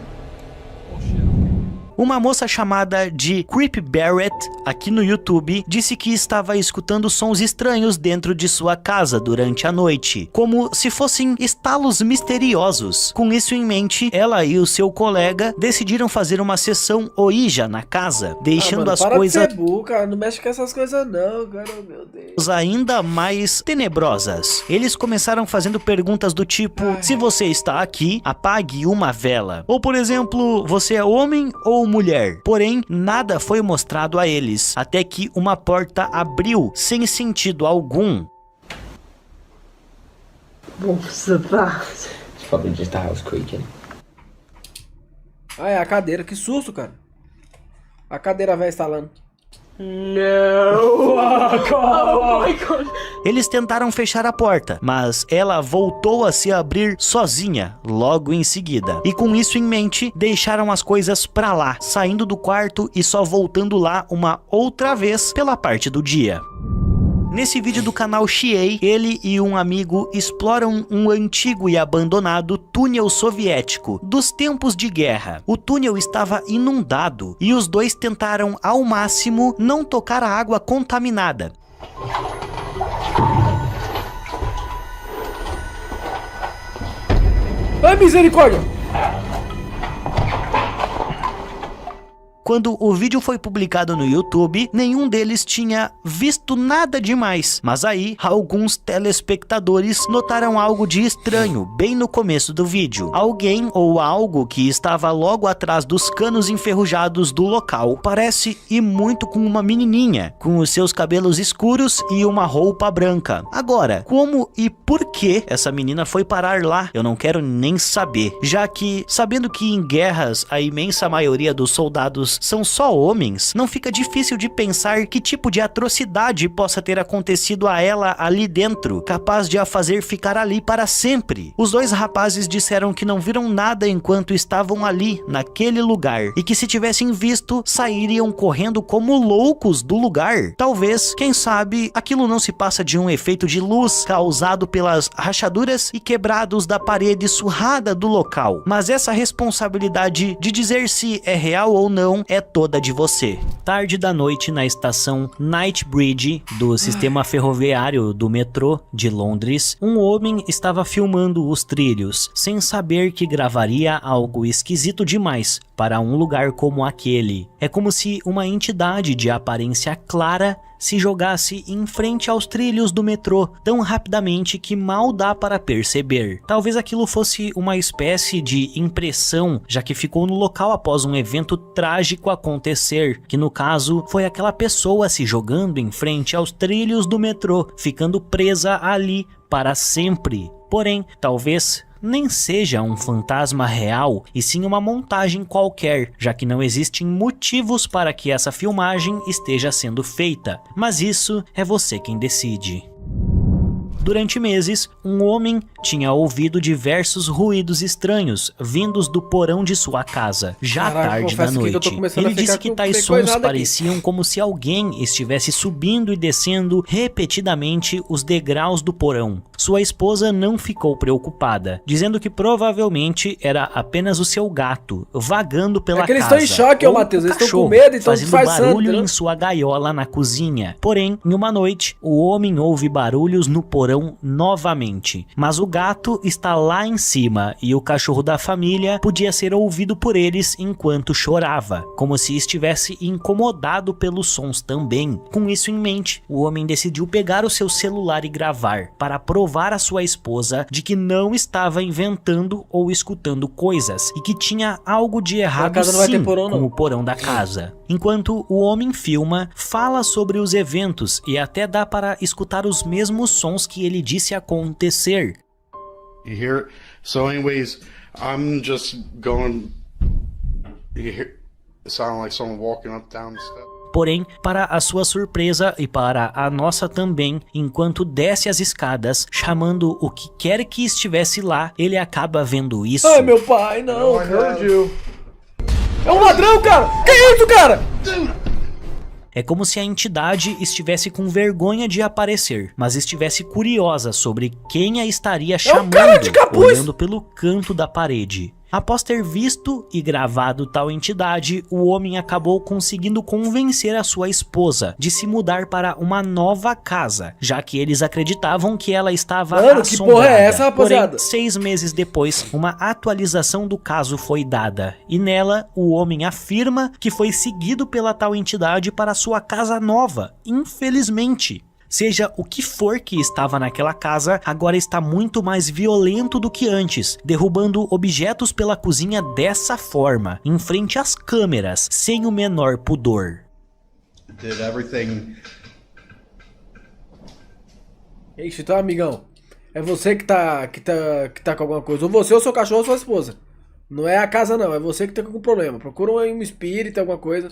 Uma moça chamada de Creep Barrett, aqui no YouTube, disse que estava escutando sons estranhos dentro de sua casa durante a noite, como se fossem estalos misteriosos. Com isso em mente, ela e o seu colega decidiram fazer uma sessão Ouija na casa, deixando as coisas... cara, não mexe com essas coisas não, cara, meu Deus. Ainda mais tenebrosas. Eles começaram fazendo perguntas do tipo: se você está aqui, apague uma vela. Ou, por exemplo, você é homem ou mulher? Porém, nada foi mostrado a eles, até que uma porta abriu sem sentido algum. Ah, é a cadeira, que susto, cara. A cadeira vai instalando. Eles tentaram fechar a porta, mas ela voltou a se abrir sozinha logo em seguida. E com isso em mente, deixaram as coisas pra lá, saindo do quarto e só voltando lá uma outra vez pela parte do dia. Nesse vídeo do canal Xiei, ele e um amigo exploram um antigo e abandonado túnel soviético dos tempos de guerra. O túnel estava inundado e os dois tentaram ao máximo não tocar a água contaminada. Ai, misericórdia! Quando o vídeo foi publicado no YouTube, nenhum deles tinha visto nada demais. Mas aí, alguns telespectadores notaram algo de estranho bem no começo do vídeo. Alguém ou algo que estava logo atrás dos canos enferrujados do local parece ir muito com uma menininha, com os seus cabelos escuros e uma roupa branca. Agora, como e por que essa menina foi parar lá, eu não quero nem saber. Já que, sabendo que em guerras a imensa maioria dos soldados são só homens, não fica difícil de pensar que tipo de atrocidade possa ter acontecido a ela ali dentro, capaz de a fazer ficar ali para sempre. Os dois rapazes disseram que não viram nada enquanto estavam ali, naquele lugar, e que se tivessem visto, sairiam correndo como loucos do lugar. Talvez, quem sabe, aquilo não se passa de um efeito de luz causado pelas rachaduras e quebrados da parede surrada do local. Mas essa responsabilidade de dizer se é real ou não é toda de você. Tarde da noite na estação Knightsbridge do sistema ferroviário do metrô de Londres, um homem estava filmando os trilhos, sem saber que gravaria algo esquisito demais para um lugar como aquele. É como se uma entidade de aparência clara se jogasse em frente aos trilhos do metrô tão rapidamente que mal dá para perceber. Talvez aquilo fosse uma espécie de impressão, já que ficou no local após um evento trágico acontecer, que no caso foi aquela pessoa se jogando em frente aos trilhos do metrô, ficando presa ali para sempre. Porém, talvez nem seja um fantasma real, e sim uma montagem qualquer, já que não existem motivos para que essa filmagem esteja sendo feita. Mas isso é você quem decide. Durante meses, um homem tinha ouvido diversos ruídos estranhos vindos do porão de sua casa, já tarde da noite. Ele disse que tais sons pareciam como se alguém estivesse subindo e descendo repetidamente os degraus do porão. Sua esposa não ficou preocupada, dizendo que provavelmente era apenas o seu gato vagando pela casa. Eles estão em choque, Matheus. Eles estão com medo e estão fazendo barulho em sua gaiola na cozinha. Porém, em uma noite, o homem ouve barulhos no porão novamente, mas o gato está lá em cima e o cachorro da família podia ser ouvido por eles enquanto chorava, como se estivesse incomodado pelos sons também. Com isso em mente, o homem decidiu pegar o seu celular e gravar, para provar à sua esposa de que não estava inventando ou escutando coisas e que tinha algo de errado sim com o porão da casa. Enquanto o homem filma, fala sobre os eventos e até dá para escutar os mesmos sons que ele disse acontecer. You hear it? So anyways, I'm just going, you hear it sound like someone walking up down the steps. Porém, para a sua surpresa e para a nossa também, enquanto desce as escadas, chamando o que quer que estivesse lá, ele acaba vendo isso. Ai, meu pai, não, cara. É um ladrão, cara! Que isso, cara? É como se a entidade estivesse com vergonha de aparecer, mas estivesse curiosa sobre quem a estaria chamando, olhando pelo canto da parede. Após ter visto e gravado tal entidade, o homem acabou conseguindo convencer a sua esposa de se mudar para uma nova casa, já que eles acreditavam que ela estava assombrada. Que porra é essa, rapaziada? Porém, 6 meses depois, uma atualização do caso foi dada, e nela o homem afirma que foi seguido pela tal entidade para sua casa nova, infelizmente. Seja o que for que estava naquela casa, agora está muito mais violento do que antes, derrubando objetos pela cozinha dessa forma, em frente às câmeras, sem o menor pudor. Ixi, então, amigão, é você que tá com alguma coisa. Ou você, ou seu cachorro, ou sua esposa. Não é a casa, não. É você que tá com algum problema. Procura um espírito, alguma coisa.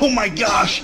Oh my gosh!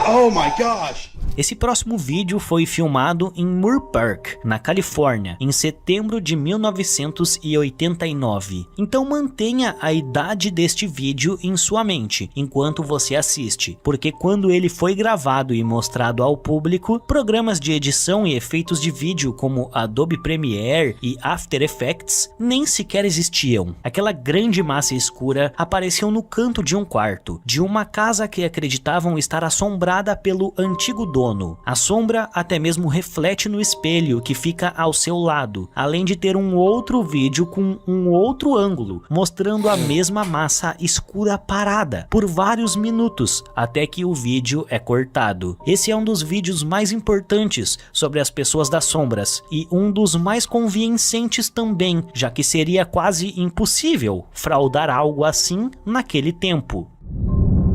Oh my gosh! Esse próximo vídeo foi filmado em Moore Park, na Califórnia, em setembro de 1989. Então mantenha a idade deste vídeo em sua mente enquanto você assiste, porque quando ele foi gravado e mostrado ao público, programas de edição e efeitos de vídeo como Adobe Premiere e After Effects nem sequer existiam. Aquela grande massa escura apareceu no canto de um quarto, de uma casa que acreditavam estar assombrada pelo antigo dono. A sombra até mesmo reflete no espelho que fica ao seu lado, além de ter um outro vídeo com um outro ângulo, mostrando a mesma massa escura parada por vários minutos, até que o vídeo é cortado. Esse é um dos vídeos mais importantes sobre as pessoas das sombras, e um dos mais convincentes também, já que seria quase impossível fraudar algo assim naquele tempo.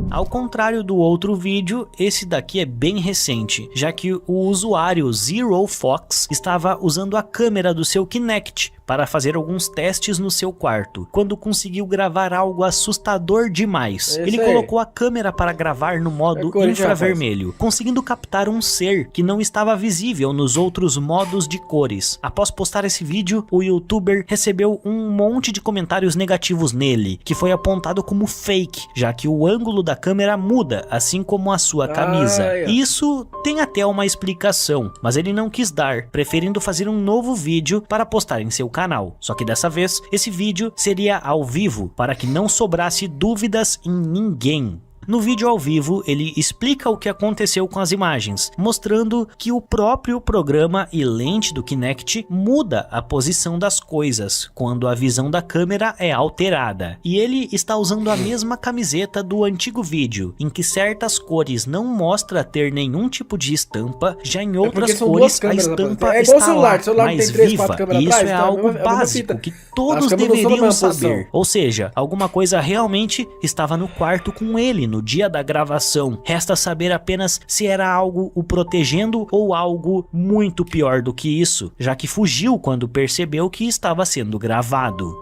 Ao contrário do outro vídeo, esse daqui é bem recente, já que o usuário Zero Fox estava usando a câmera do seu Kinect para fazer alguns testes no seu quarto, quando conseguiu gravar algo assustador demais. Ele colocou a câmera para gravar no modo infravermelho, conseguindo captar um ser que não estava visível nos outros modos de cores. Após postar esse vídeo, o youtuber recebeu um monte de comentários negativos nele, que foi apontado como fake, já que o ângulo da câmera muda, assim como a sua camisa. Isso tem até uma explicação, mas ele não quis dar, preferindo fazer um novo vídeo para postar em seu canal. Só que dessa vez, esse vídeo seria ao vivo, para que não sobrasse dúvidas em ninguém. No vídeo ao vivo, ele explica o que aconteceu com as imagens, mostrando que o próprio programa e lente do Kinect muda a posição das coisas quando a visão da câmera é alterada. E ele está usando a mesma camiseta do antigo vídeo, em que certas cores não mostra ter nenhum tipo de estampa, já em outras cores a estampa está lá, mais viva. E isso é algo básico que todos deveriam saber. Ou seja, alguma coisa realmente estava no quarto com ele no dia da gravação. Resta saber apenas se era algo o protegendo ou algo muito pior do que isso, já que fugiu quando percebeu que estava sendo gravado.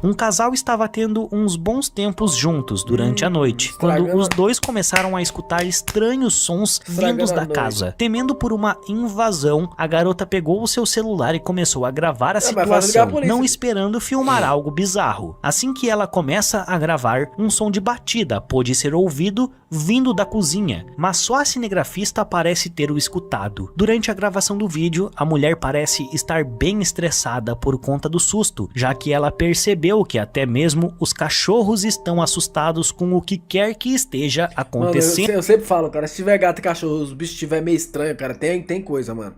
Um casal estava tendo uns bons tempos juntos durante a noite, quando os dois começaram a escutar estranhos sons vindos da casa. Temendo por uma invasão, a garota pegou o seu celular e começou a gravar a situação, não esperando filmar algo bizarro. Assim que ela começa a gravar, um som de batida pôde ser ouvido vindo da cozinha, mas só a cinegrafista parece ter o escutado. Durante a gravação do vídeo, a mulher parece estar bem estressada por conta do susto, já que ela percebeu que até mesmo os cachorros estão assustados com o que quer que esteja acontecendo. Mano, eu sempre falo, cara, se tiver gato e cachorro, os bichos estiver meio estranho, cara, tem coisa, mano.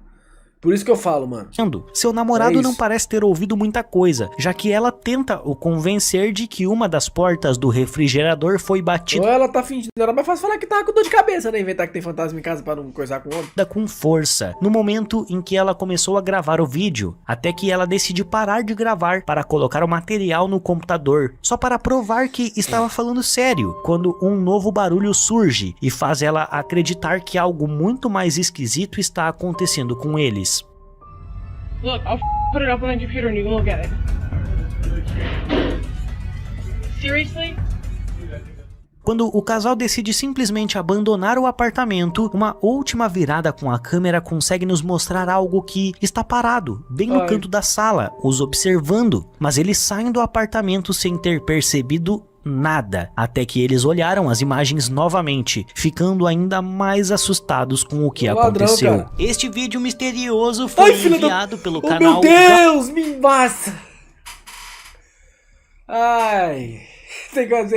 Por isso que eu falo, mano. Seu namorado não parece ter ouvido muita coisa, já que ela tenta o convencer de que uma das portas do refrigerador foi batida. Ou ela tá fingindo, era mais fácil falar que tá com dor de cabeça, né? Inventar que tem fantasma em casa pra não coisar com o homem. Com força, no momento em que ela começou a gravar o vídeo, até que ela decidiu parar de gravar para colocar o material no computador, só para provar que estava falando sério, quando um novo barulho surge e faz ela acreditar que algo muito mais esquisito está acontecendo com eles. Look, I'll put it up on the computer and you can look at it. Seriously? Quando o casal decide simplesmente abandonar o apartamento, uma última virada com a câmera consegue nos mostrar algo que está parado, bem no canto da sala, os observando. Mas eles saem do apartamento sem ter percebido nada, até que eles olharam as imagens novamente, ficando ainda mais assustados com o que aconteceu. Cara. Este vídeo misterioso foi enviado pelo canal... Meu Deus, me embaça! Ai... Sei quase,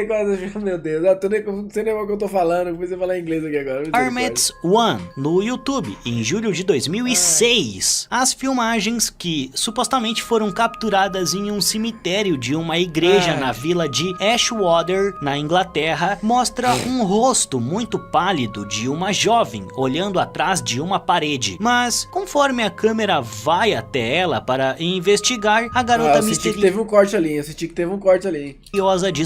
meu Deus, eu tô nem sei nem o que eu tô falando, comecei a falar inglês aqui agora. Armets One, no YouTube, em julho de 2006. As filmagens, que supostamente foram capturadas em um cemitério de uma igreja na vila de Ashwater, na Inglaterra, mostra um rosto muito pálido de uma jovem olhando atrás de uma parede. Mas, conforme a câmera vai até ela para investigar, a garota misteriosa... teve um corte ali, eu senti que teve um corte ali.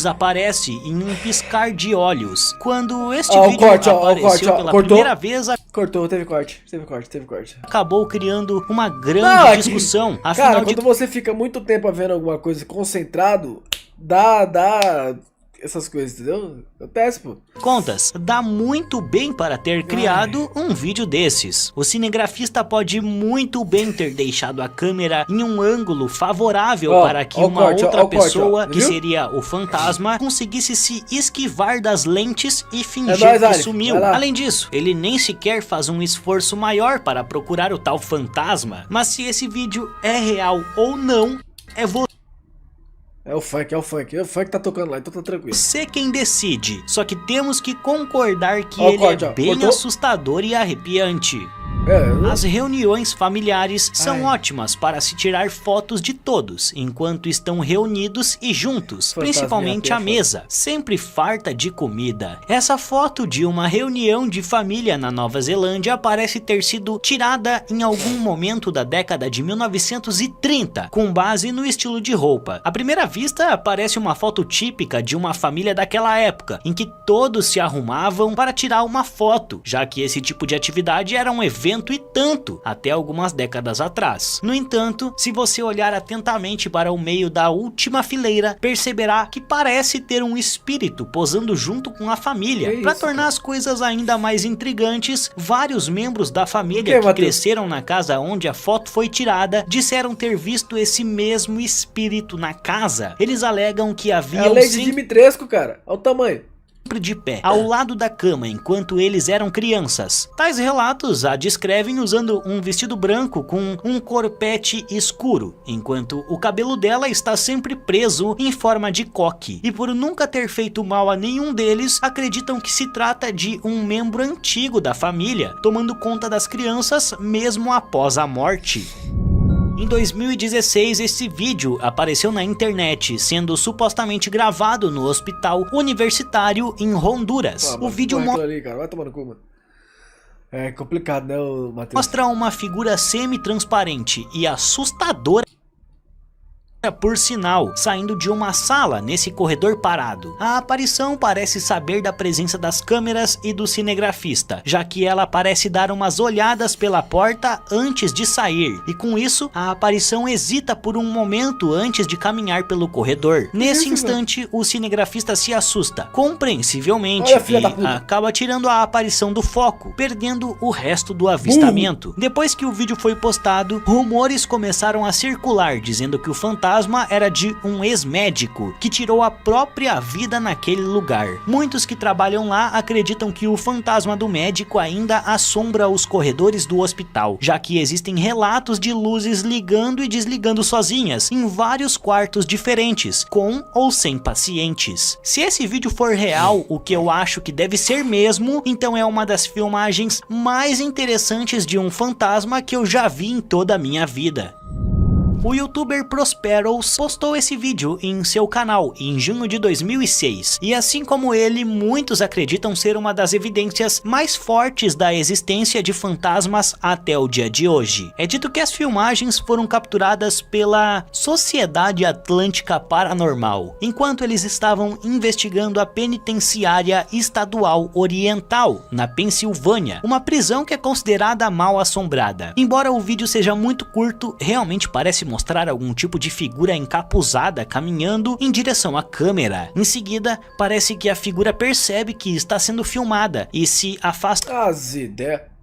Desaparece em um piscar de olhos. Quando este vídeo apareceu pela primeira vez... Cortou, teve corte. Acabou criando uma grande discussão. Cara, quando você fica muito tempo vendo alguma coisa concentrado, dá essas coisas, entendeu? Acontece, pô. Contas, dá muito bem para ter criado um vídeo desses. O cinegrafista pode muito bem ter deixado a câmera em um ângulo favorável para que uma outra pessoa, que seria o fantasma, conseguisse se esquivar das lentes e fingir que sumiu. Além disso, ele nem sequer faz um esforço maior para procurar o tal fantasma. Mas se esse vídeo é real ou não, é você. É o funk tá tocando lá, então tá tranquilo. Você quem decide, só que temos que concordar que ele é bem assustador e arrepiante. As reuniões familiares são ótimas para se tirar fotos de todos, enquanto estão reunidos e juntos, principalmente a mesa, sempre farta de comida. Essa foto de uma reunião de família na Nova Zelândia parece ter sido tirada em algum momento da década de 1930, com base no estilo de roupa. À primeira vista, parece uma foto típica de uma família daquela época, em que todos se arrumavam para tirar uma foto, já que esse tipo de atividade era um evento e tanto, até algumas décadas atrás. No entanto, se você olhar atentamente para o meio da última fileira, perceberá que parece ter um espírito posando junto com a família. Para tornar as coisas ainda mais intrigantes, vários membros da família que cresceram na casa onde a foto foi tirada, disseram ter visto esse mesmo espírito na casa. Eles alegam que haviam... É a lei de Dimitrescu, cara. Olha o tamanho. De pé, ao lado da cama enquanto eles eram crianças. Tais relatos a descrevem usando um vestido branco com um corpete escuro, enquanto o cabelo dela está sempre preso em forma de coque. E por nunca ter feito mal a nenhum deles, acreditam que se trata de um membro antigo da família, tomando conta das crianças mesmo após a morte. Em 2016, esse vídeo apareceu na internet, sendo supostamente gravado no hospital universitário em Honduras. O vídeo é complicado, né, Matheus? Mostra uma figura semi-transparente e assustadora, por sinal, saindo de uma sala nesse corredor parado. A aparição parece saber da presença das câmeras e do cinegrafista, já que ela parece dar umas olhadas pela porta antes de sair, e com isso, a aparição hesita por um momento antes de caminhar pelo corredor. Nesse instante, o cinegrafista se assusta, compreensivelmente, e acaba tirando a aparição do foco, perdendo o resto do avistamento. Depois que o vídeo foi postado, rumores começaram a circular, dizendo que o fantasma era de um ex-médico que tirou a própria vida naquele lugar. Muitos que trabalham lá acreditam que o fantasma do médico ainda assombra os corredores do hospital, já que existem relatos de luzes ligando e desligando sozinhas em vários quartos diferentes, com ou sem pacientes. Se esse vídeo for real, o que eu acho que deve ser mesmo, então é uma das filmagens mais interessantes de um fantasma que eu já vi em toda a minha vida. O youtuber Prosperos postou esse vídeo em seu canal em junho de 2006, e assim como ele, muitos acreditam ser uma das evidências mais fortes da existência de fantasmas até o dia de hoje. É dito que as filmagens foram capturadas pela Sociedade Atlântica Paranormal, enquanto eles estavam investigando a penitenciária estadual oriental, na Pensilvânia, uma prisão que é considerada mal assombrada. Embora o vídeo seja muito curto, realmente parece mostrar algum tipo de figura encapuzada caminhando em direção à câmera. Em seguida, parece que a figura percebe que está sendo filmada e se afasta. As ideias.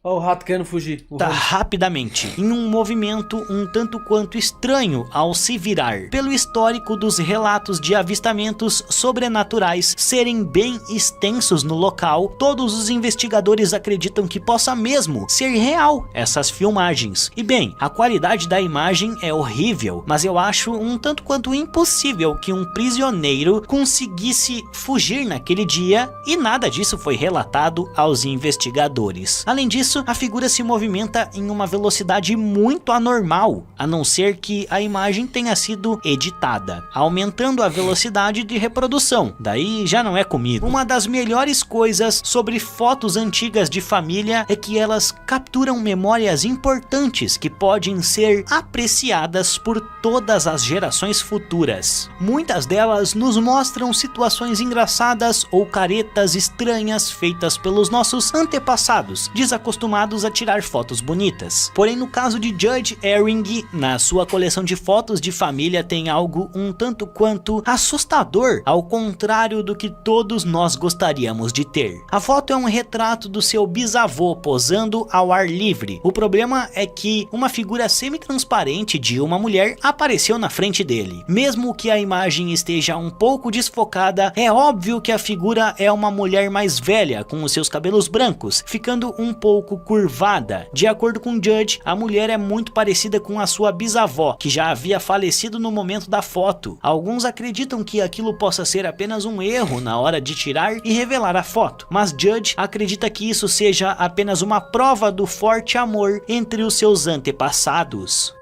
Olha o rato querendo fugir. Rapidamente, em um movimento um tanto quanto estranho ao se virar, pelo histórico dos relatos de avistamentos sobrenaturais serem bem extensos no local. Todos os investigadores acreditam que possa mesmo ser real essas filmagens. E bem, a qualidade da imagem é horrível, mas eu acho um tanto quanto impossível que um prisioneiro conseguisse fugir naquele dia, e nada disso foi relatado aos investigadores. Além disso, a figura se movimenta em uma velocidade muito anormal, a não ser que a imagem tenha sido editada, aumentando a velocidade de reprodução. Daí já não é comigo. Uma das melhores coisas sobre fotos antigas de família é que elas capturam memórias importantes que podem ser apreciadas por todas as gerações futuras. Muitas delas nos mostram situações engraçadas ou caretas estranhas feitas pelos nossos antepassados, desacostumados a tirar fotos bonitas. Porém, no caso de Judge Herring, na sua coleção de fotos de família tem algo um tanto quanto assustador, ao contrário do que todos nós gostaríamos de ter. A foto é um retrato do seu bisavô posando ao ar livre. O problema é que uma figura semi-transparente de uma mulher apareceu na frente dele. Mesmo que a imagem esteja um pouco desfocada, é óbvio que a figura é uma mulher mais velha, com os seus cabelos brancos, ficando um pouco curvada. De acordo com Judge, a mulher é muito parecida com a sua bisavó, que já havia falecido no momento da foto. Alguns acreditam que aquilo possa ser apenas um erro na hora de tirar e revelar a foto, mas Judge acredita que isso seja apenas uma prova do forte amor entre os seus antepassados.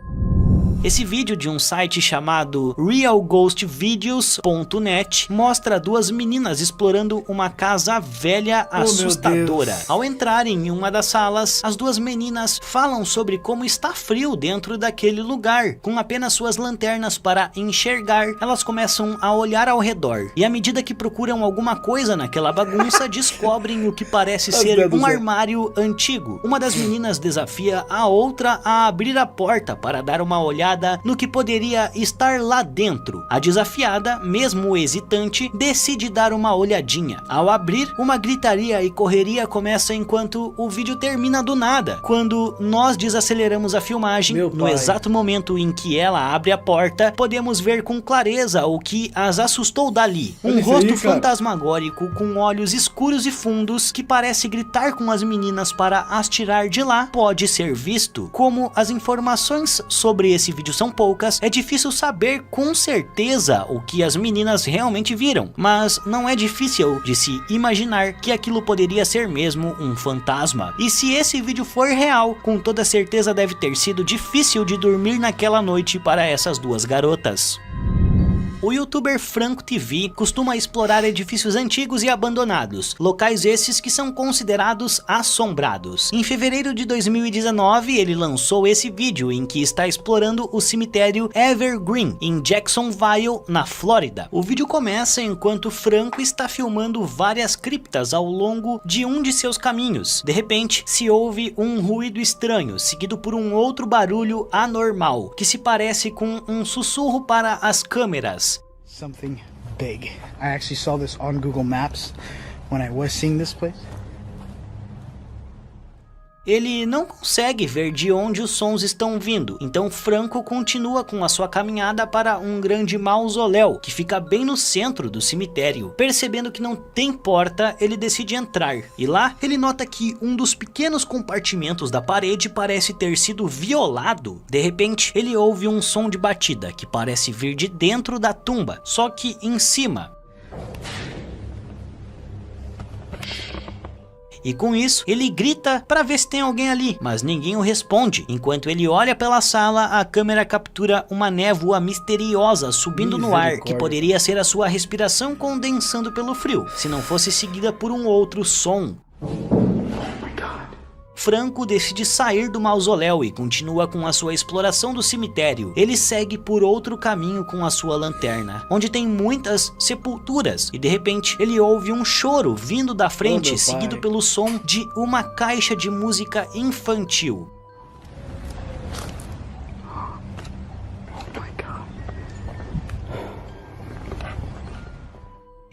Esse vídeo de um site chamado realghostvideos.net mostra duas meninas explorando uma casa velha assustadora. Ao entrarem em uma das salas, as duas meninas falam sobre como está frio dentro daquele lugar. Com apenas suas lanternas para enxergar, elas começam a olhar ao redor. E à medida que procuram alguma coisa naquela bagunça, descobrem o que parece ser um armário antigo. Uma das meninas desafia a outra a abrir a porta para dar uma olhada no que poderia estar lá dentro. A desafiada, mesmo hesitante, decide dar uma olhadinha. Ao abrir, uma gritaria e correria começa enquanto o vídeo termina do nada. Quando nós desaceleramos a filmagem, no exato momento em que ela abre a porta, podemos ver com clareza o que as assustou dali. Um rosto fantasmagórico com olhos escuros e fundos que parece gritar com as meninas para as tirar de lá pode ser visto. Como as informações sobre esse vídeo são poucas, é difícil saber com certeza o que as meninas realmente viram, mas não é difícil de se imaginar que aquilo poderia ser mesmo um fantasma. E se esse vídeo for real, com toda certeza deve ter sido difícil de dormir naquela noite para essas duas garotas. O youtuber Franco TV costuma explorar edifícios antigos e abandonados, locais esses que são considerados assombrados. Em fevereiro de 2019, ele lançou esse vídeo em que está explorando o cemitério Evergreen, em Jacksonville, na Flórida. O vídeo começa enquanto Franco está filmando várias criptas ao longo de um de seus caminhos. De repente, se ouve um ruído estranho, seguido por um outro barulho anormal, que se parece com um sussurro para as câmeras. Something big. I actually saw this on Google Maps when I was seeing this place. Ele não consegue ver de onde os sons estão vindo, então Franco continua com a sua caminhada para um grande mausoléu que fica bem no centro do cemitério. Percebendo que não tem porta, ele decide entrar, e lá ele nota que um dos pequenos compartimentos da parede parece ter sido violado. De repente, ele ouve um som de batida que parece vir de dentro da tumba, só que em cima. E com isso, ele grita para ver se tem alguém ali, mas ninguém o responde. Enquanto ele olha pela sala, a câmera captura uma névoa misteriosa subindo no ar, que poderia ser a sua respiração condensando pelo frio, se não fosse seguida por um outro som. Franco decide sair do mausoléu e continua com a sua exploração do cemitério. Ele segue por outro caminho com a sua lanterna, onde tem muitas sepulturas, e de repente ele ouve um choro vindo da frente, seguido pelo som de uma caixa de música infantil.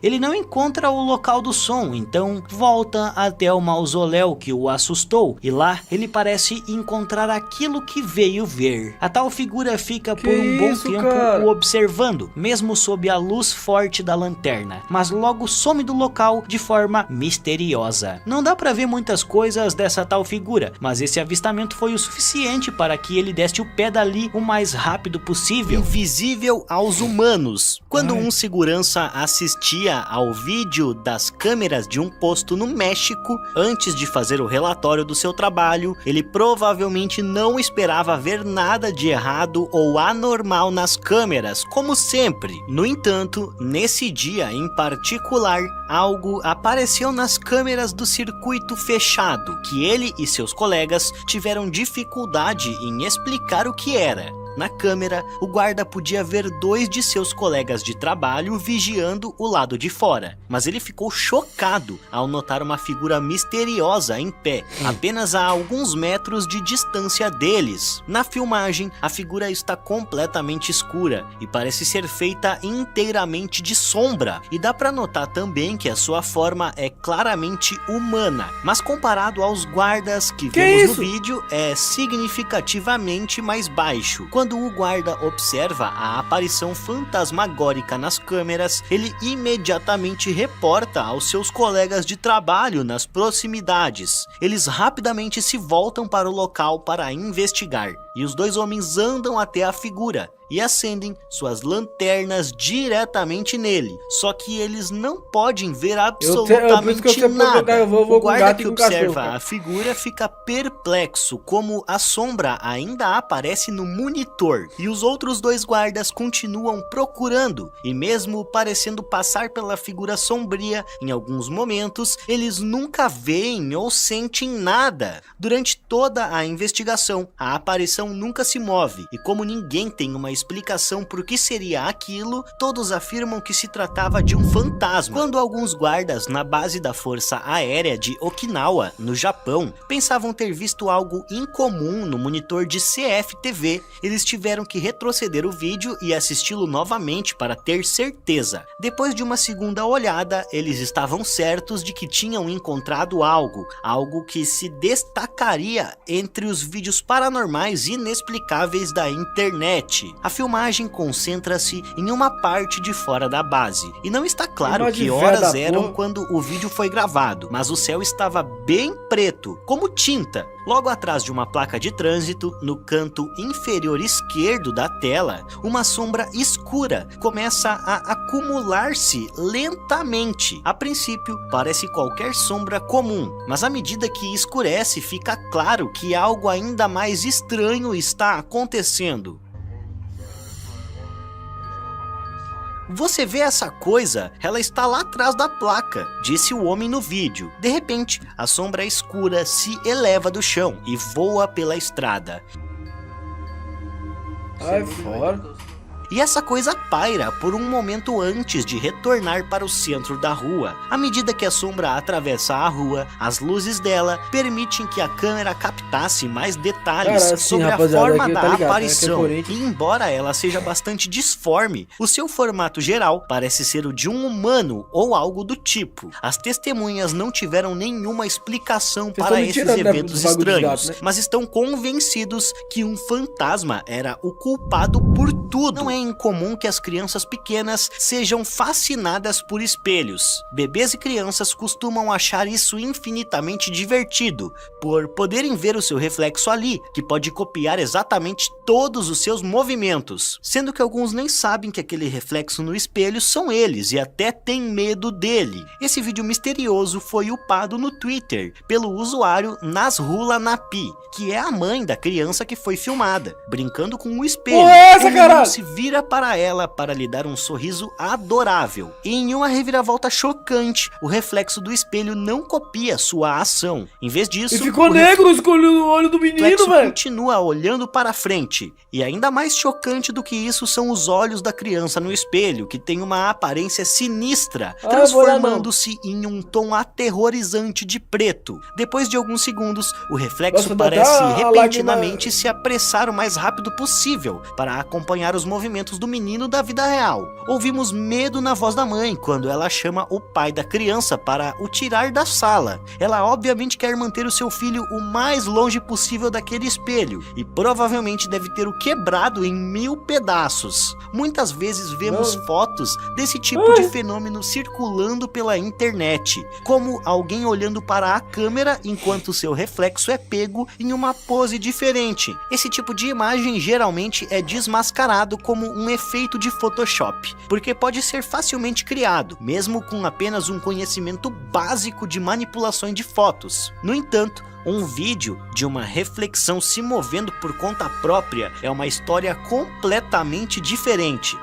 Ele não encontra o local do som, então volta até o mausoléu que o assustou e lá ele parece encontrar aquilo que veio ver. A tal figura fica por um bom tempo o observando, mesmo sob a luz forte da lanterna, mas logo some do local de forma misteriosa. Não dá pra ver muitas coisas dessa tal figura, mas esse avistamento foi o suficiente para que ele desse o pé dali o mais rápido possível. Invisível aos humanos. Quando um segurança assistia ao vídeo das câmeras de um posto no México, antes de fazer o relatório do seu trabalho, ele provavelmente não esperava ver nada de errado ou anormal nas câmeras, como sempre. No entanto, nesse dia em particular, algo apareceu nas câmeras do circuito fechado, que ele e seus colegas tiveram dificuldade em explicar o que era. Na câmera, o guarda podia ver 2 de seus colegas de trabalho vigiando o lado de fora, mas ele ficou chocado ao notar uma figura misteriosa em pé, apenas a alguns metros de distância deles. Na filmagem, a figura está completamente escura e parece ser feita inteiramente de sombra, e dá para notar também que a sua forma é claramente humana, mas comparado aos guardas que vemos no vídeo, é significativamente mais baixo. Quando o guarda observa a aparição fantasmagórica nas câmeras, ele imediatamente reporta aos seus colegas de trabalho nas proximidades. Eles rapidamente se voltam para o local para investigar, e os 2 homens andam até a figura e acendem suas lanternas diretamente nele. Só que eles não podem ver absolutamente nada. O guarda que observa a figura fica perplexo, como a sombra ainda aparece no monitor. E os outros 2 guardas continuam procurando, e mesmo parecendo passar pela figura sombria, em alguns momentos, eles nunca veem ou sentem nada. Durante toda a investigação, a aparição nunca se move, e como ninguém tem uma explicação por que seria aquilo, todos afirmam que se tratava de um fantasma. Quando alguns guardas na base da Força Aérea de Okinawa, no Japão, pensavam ter visto algo incomum no monitor de CFTV, eles tiveram que retroceder o vídeo e assisti-lo novamente para ter certeza. Depois de uma segunda olhada, eles estavam certos de que tinham encontrado algo que se destacaria entre os vídeos paranormais inexplicáveis da internet. A filmagem concentra-se em uma parte de fora da base, e não está claro que horas eram quando o vídeo foi gravado, mas o céu estava bem preto, como tinta. Logo atrás de uma placa de trânsito, no canto inferior esquerdo da tela, uma sombra escura começa a acumular-se lentamente. A princípio, parece qualquer sombra comum, mas à medida que escurece, fica claro que algo ainda mais estranho está acontecendo. Você vê essa coisa? Ela está lá atrás da placa, disse o homem no vídeo. De repente, a sombra escura se eleva do chão e voa pela estrada. Ai, fora. E essa coisa paira por um momento antes de retornar para o centro da rua. À medida que a sombra atravessa a rua, as luzes dela permitem que a câmera captasse mais detalhes sobre a forma da aparição. E embora ela seja bastante disforme, o seu formato geral parece ser o de um humano ou algo do tipo. As testemunhas não tiveram nenhuma explicação para esses eventos estranhos, mas estão convencidos que um fantasma era o culpado por tudo. Não é incomum que as crianças pequenas sejam fascinadas por espelhos. Bebês e crianças costumam achar isso infinitamente divertido, por poderem ver o seu reflexo ali, que pode copiar exatamente todos os seus movimentos, sendo que alguns nem sabem que aquele reflexo no espelho são eles e até têm medo dele. Esse vídeo misterioso foi upado no Twitter pelo usuário Nasrula Napi, que é a mãe da criança que foi filmada, brincando com o espelho. O se vira para ela para lhe dar um sorriso adorável. E em uma reviravolta chocante, o reflexo do espelho não copia sua ação. Em vez disso, ficou negro, escolheu o olho do menino, velho. Continua olhando para frente, chocante. E ainda mais chocante do que isso são os olhos da criança no espelho, que tem uma aparência sinistra, transformando-se em um tom aterrorizante de preto. Depois de alguns segundos, o reflexo parece repentinamente se apressar o mais rápido possível para acompanhar os movimentos do menino da vida real. Ouvimos medo na voz da mãe quando ela chama o pai da criança para o tirar da sala. Ela obviamente quer manter o seu filho o mais longe possível daquele espelho e provavelmente deve ter o quebrado em 1000 pedaços. Muitas vezes vemos fotos desse tipo de fenômeno circulando pela internet, como alguém olhando para a câmera enquanto seu reflexo é pego em uma pose diferente. Esse tipo de imagem geralmente é desmascarado como um efeito de Photoshop, porque pode ser facilmente criado, mesmo com apenas um conhecimento básico de manipulações de fotos. No entanto, um vídeo de uma reflexão se movendo por conta própria é uma história completamente diferente.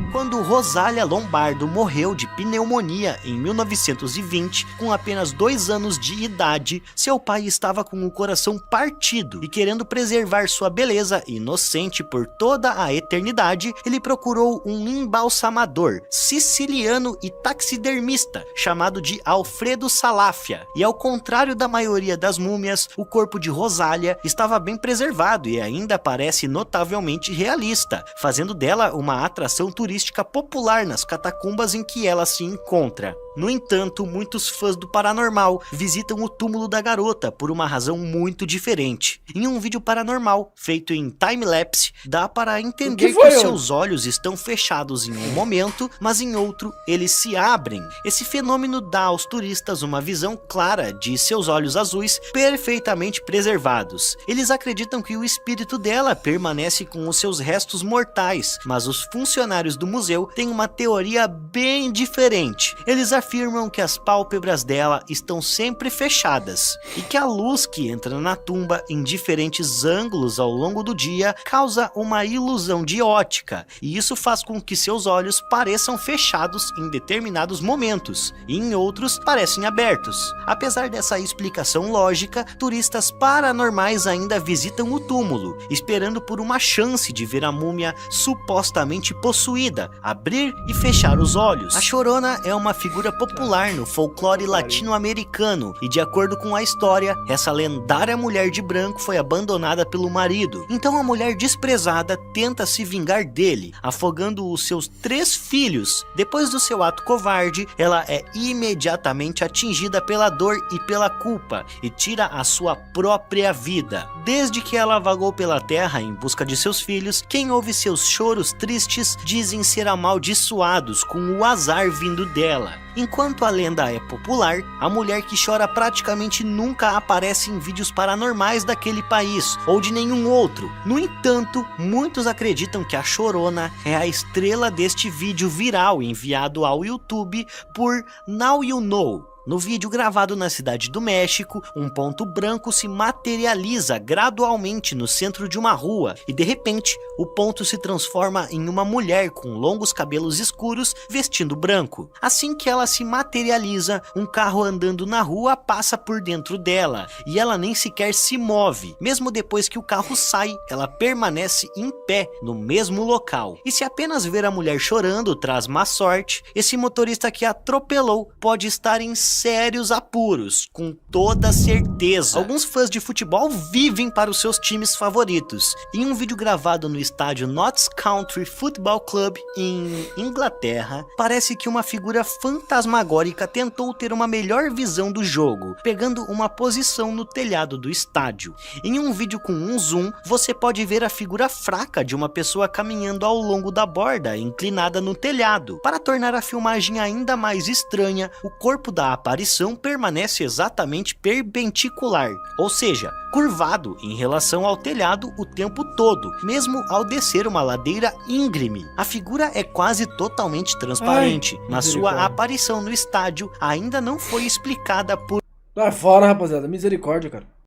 Quando Rosália Lombardo morreu de pneumonia em 1920, com apenas 2 anos de idade, seu pai estava com o coração partido e querendo preservar sua beleza inocente por toda a eternidade, ele procurou um embalsamador siciliano e taxidermista chamado de Alfredo Salafia. E ao contrário da maioria das múmias, o corpo de Rosália estava bem preservado e ainda parece notavelmente realista, fazendo dela uma atração turística popular nas catacumbas em que ela se encontra. No entanto, muitos fãs do paranormal visitam o túmulo da garota por uma razão muito diferente. Em um vídeo paranormal, feito em time-lapse, dá para entender que os seus olhos estão fechados em um momento, mas em outro eles se abrem. Esse fenômeno dá aos turistas uma visão clara de seus olhos azuis perfeitamente preservados. Eles acreditam que o espírito dela permanece com os seus restos mortais, mas os funcionários do museu têm uma teoria bem diferente. Eles afirmam que as pálpebras dela estão sempre fechadas e que a luz que entra na tumba em diferentes ângulos ao longo do dia causa uma ilusão de ótica, e isso faz com que seus olhos pareçam fechados em determinados momentos e em outros parecem abertos. Apesar dessa explicação lógica, turistas paranormais ainda visitam o túmulo, esperando por uma chance de ver a múmia supostamente possuída, abrir e fechar os olhos. A Chorona é uma figura popular no folclore latino-americano e, de acordo com a história, essa lendária mulher de branco foi abandonada pelo marido. Então a mulher desprezada tenta se vingar dele, afogando os seus 3 filhos. Depois do seu ato covarde, ela é imediatamente atingida pela dor e pela culpa e tira a sua própria vida. Desde que ela vagou pela terra em busca de seus filhos, quem ouve seus choros tristes dizem ser amaldiçoados com o azar vindo dela. Enquanto a lenda é popular, a mulher que chora praticamente nunca aparece em vídeos paranormais daquele país ou de nenhum outro. No entanto, muitos acreditam que a Chorona é a estrela deste vídeo viral enviado ao YouTube por Now You Know. No vídeo gravado na cidade do México, um ponto branco se materializa gradualmente no centro de uma rua e, de repente, o ponto se transforma em uma mulher com longos cabelos escuros vestindo branco. Assim que ela se materializa, um carro andando na rua passa por dentro dela e ela nem sequer se move. Mesmo depois que o carro sai, ela permanece em pé no mesmo local. E se apenas ver a mulher chorando traz má sorte, esse motorista que atropelou pode estar em sérios apuros, com toda certeza. Alguns fãs de futebol vivem para os seus times favoritos. Em um vídeo gravado no estádio Notts Country Football Club em Inglaterra, parece que uma figura fantasmagórica tentou ter uma melhor visão do jogo, pegando uma posição no telhado do estádio. Em um vídeo com um zoom, você pode ver a figura fraca de uma pessoa caminhando ao longo da borda, inclinada no telhado. Para tornar a filmagem ainda mais estranha, o corpo da aparição permanece exatamente perpendicular, ou seja, curvado em relação ao telhado o tempo todo, mesmo ao descer uma ladeira íngreme. A figura é quase totalmente transparente, mas sua aparição no estádio ainda não foi explicada por... Vai fora, rapaziada, misericórdia, cara.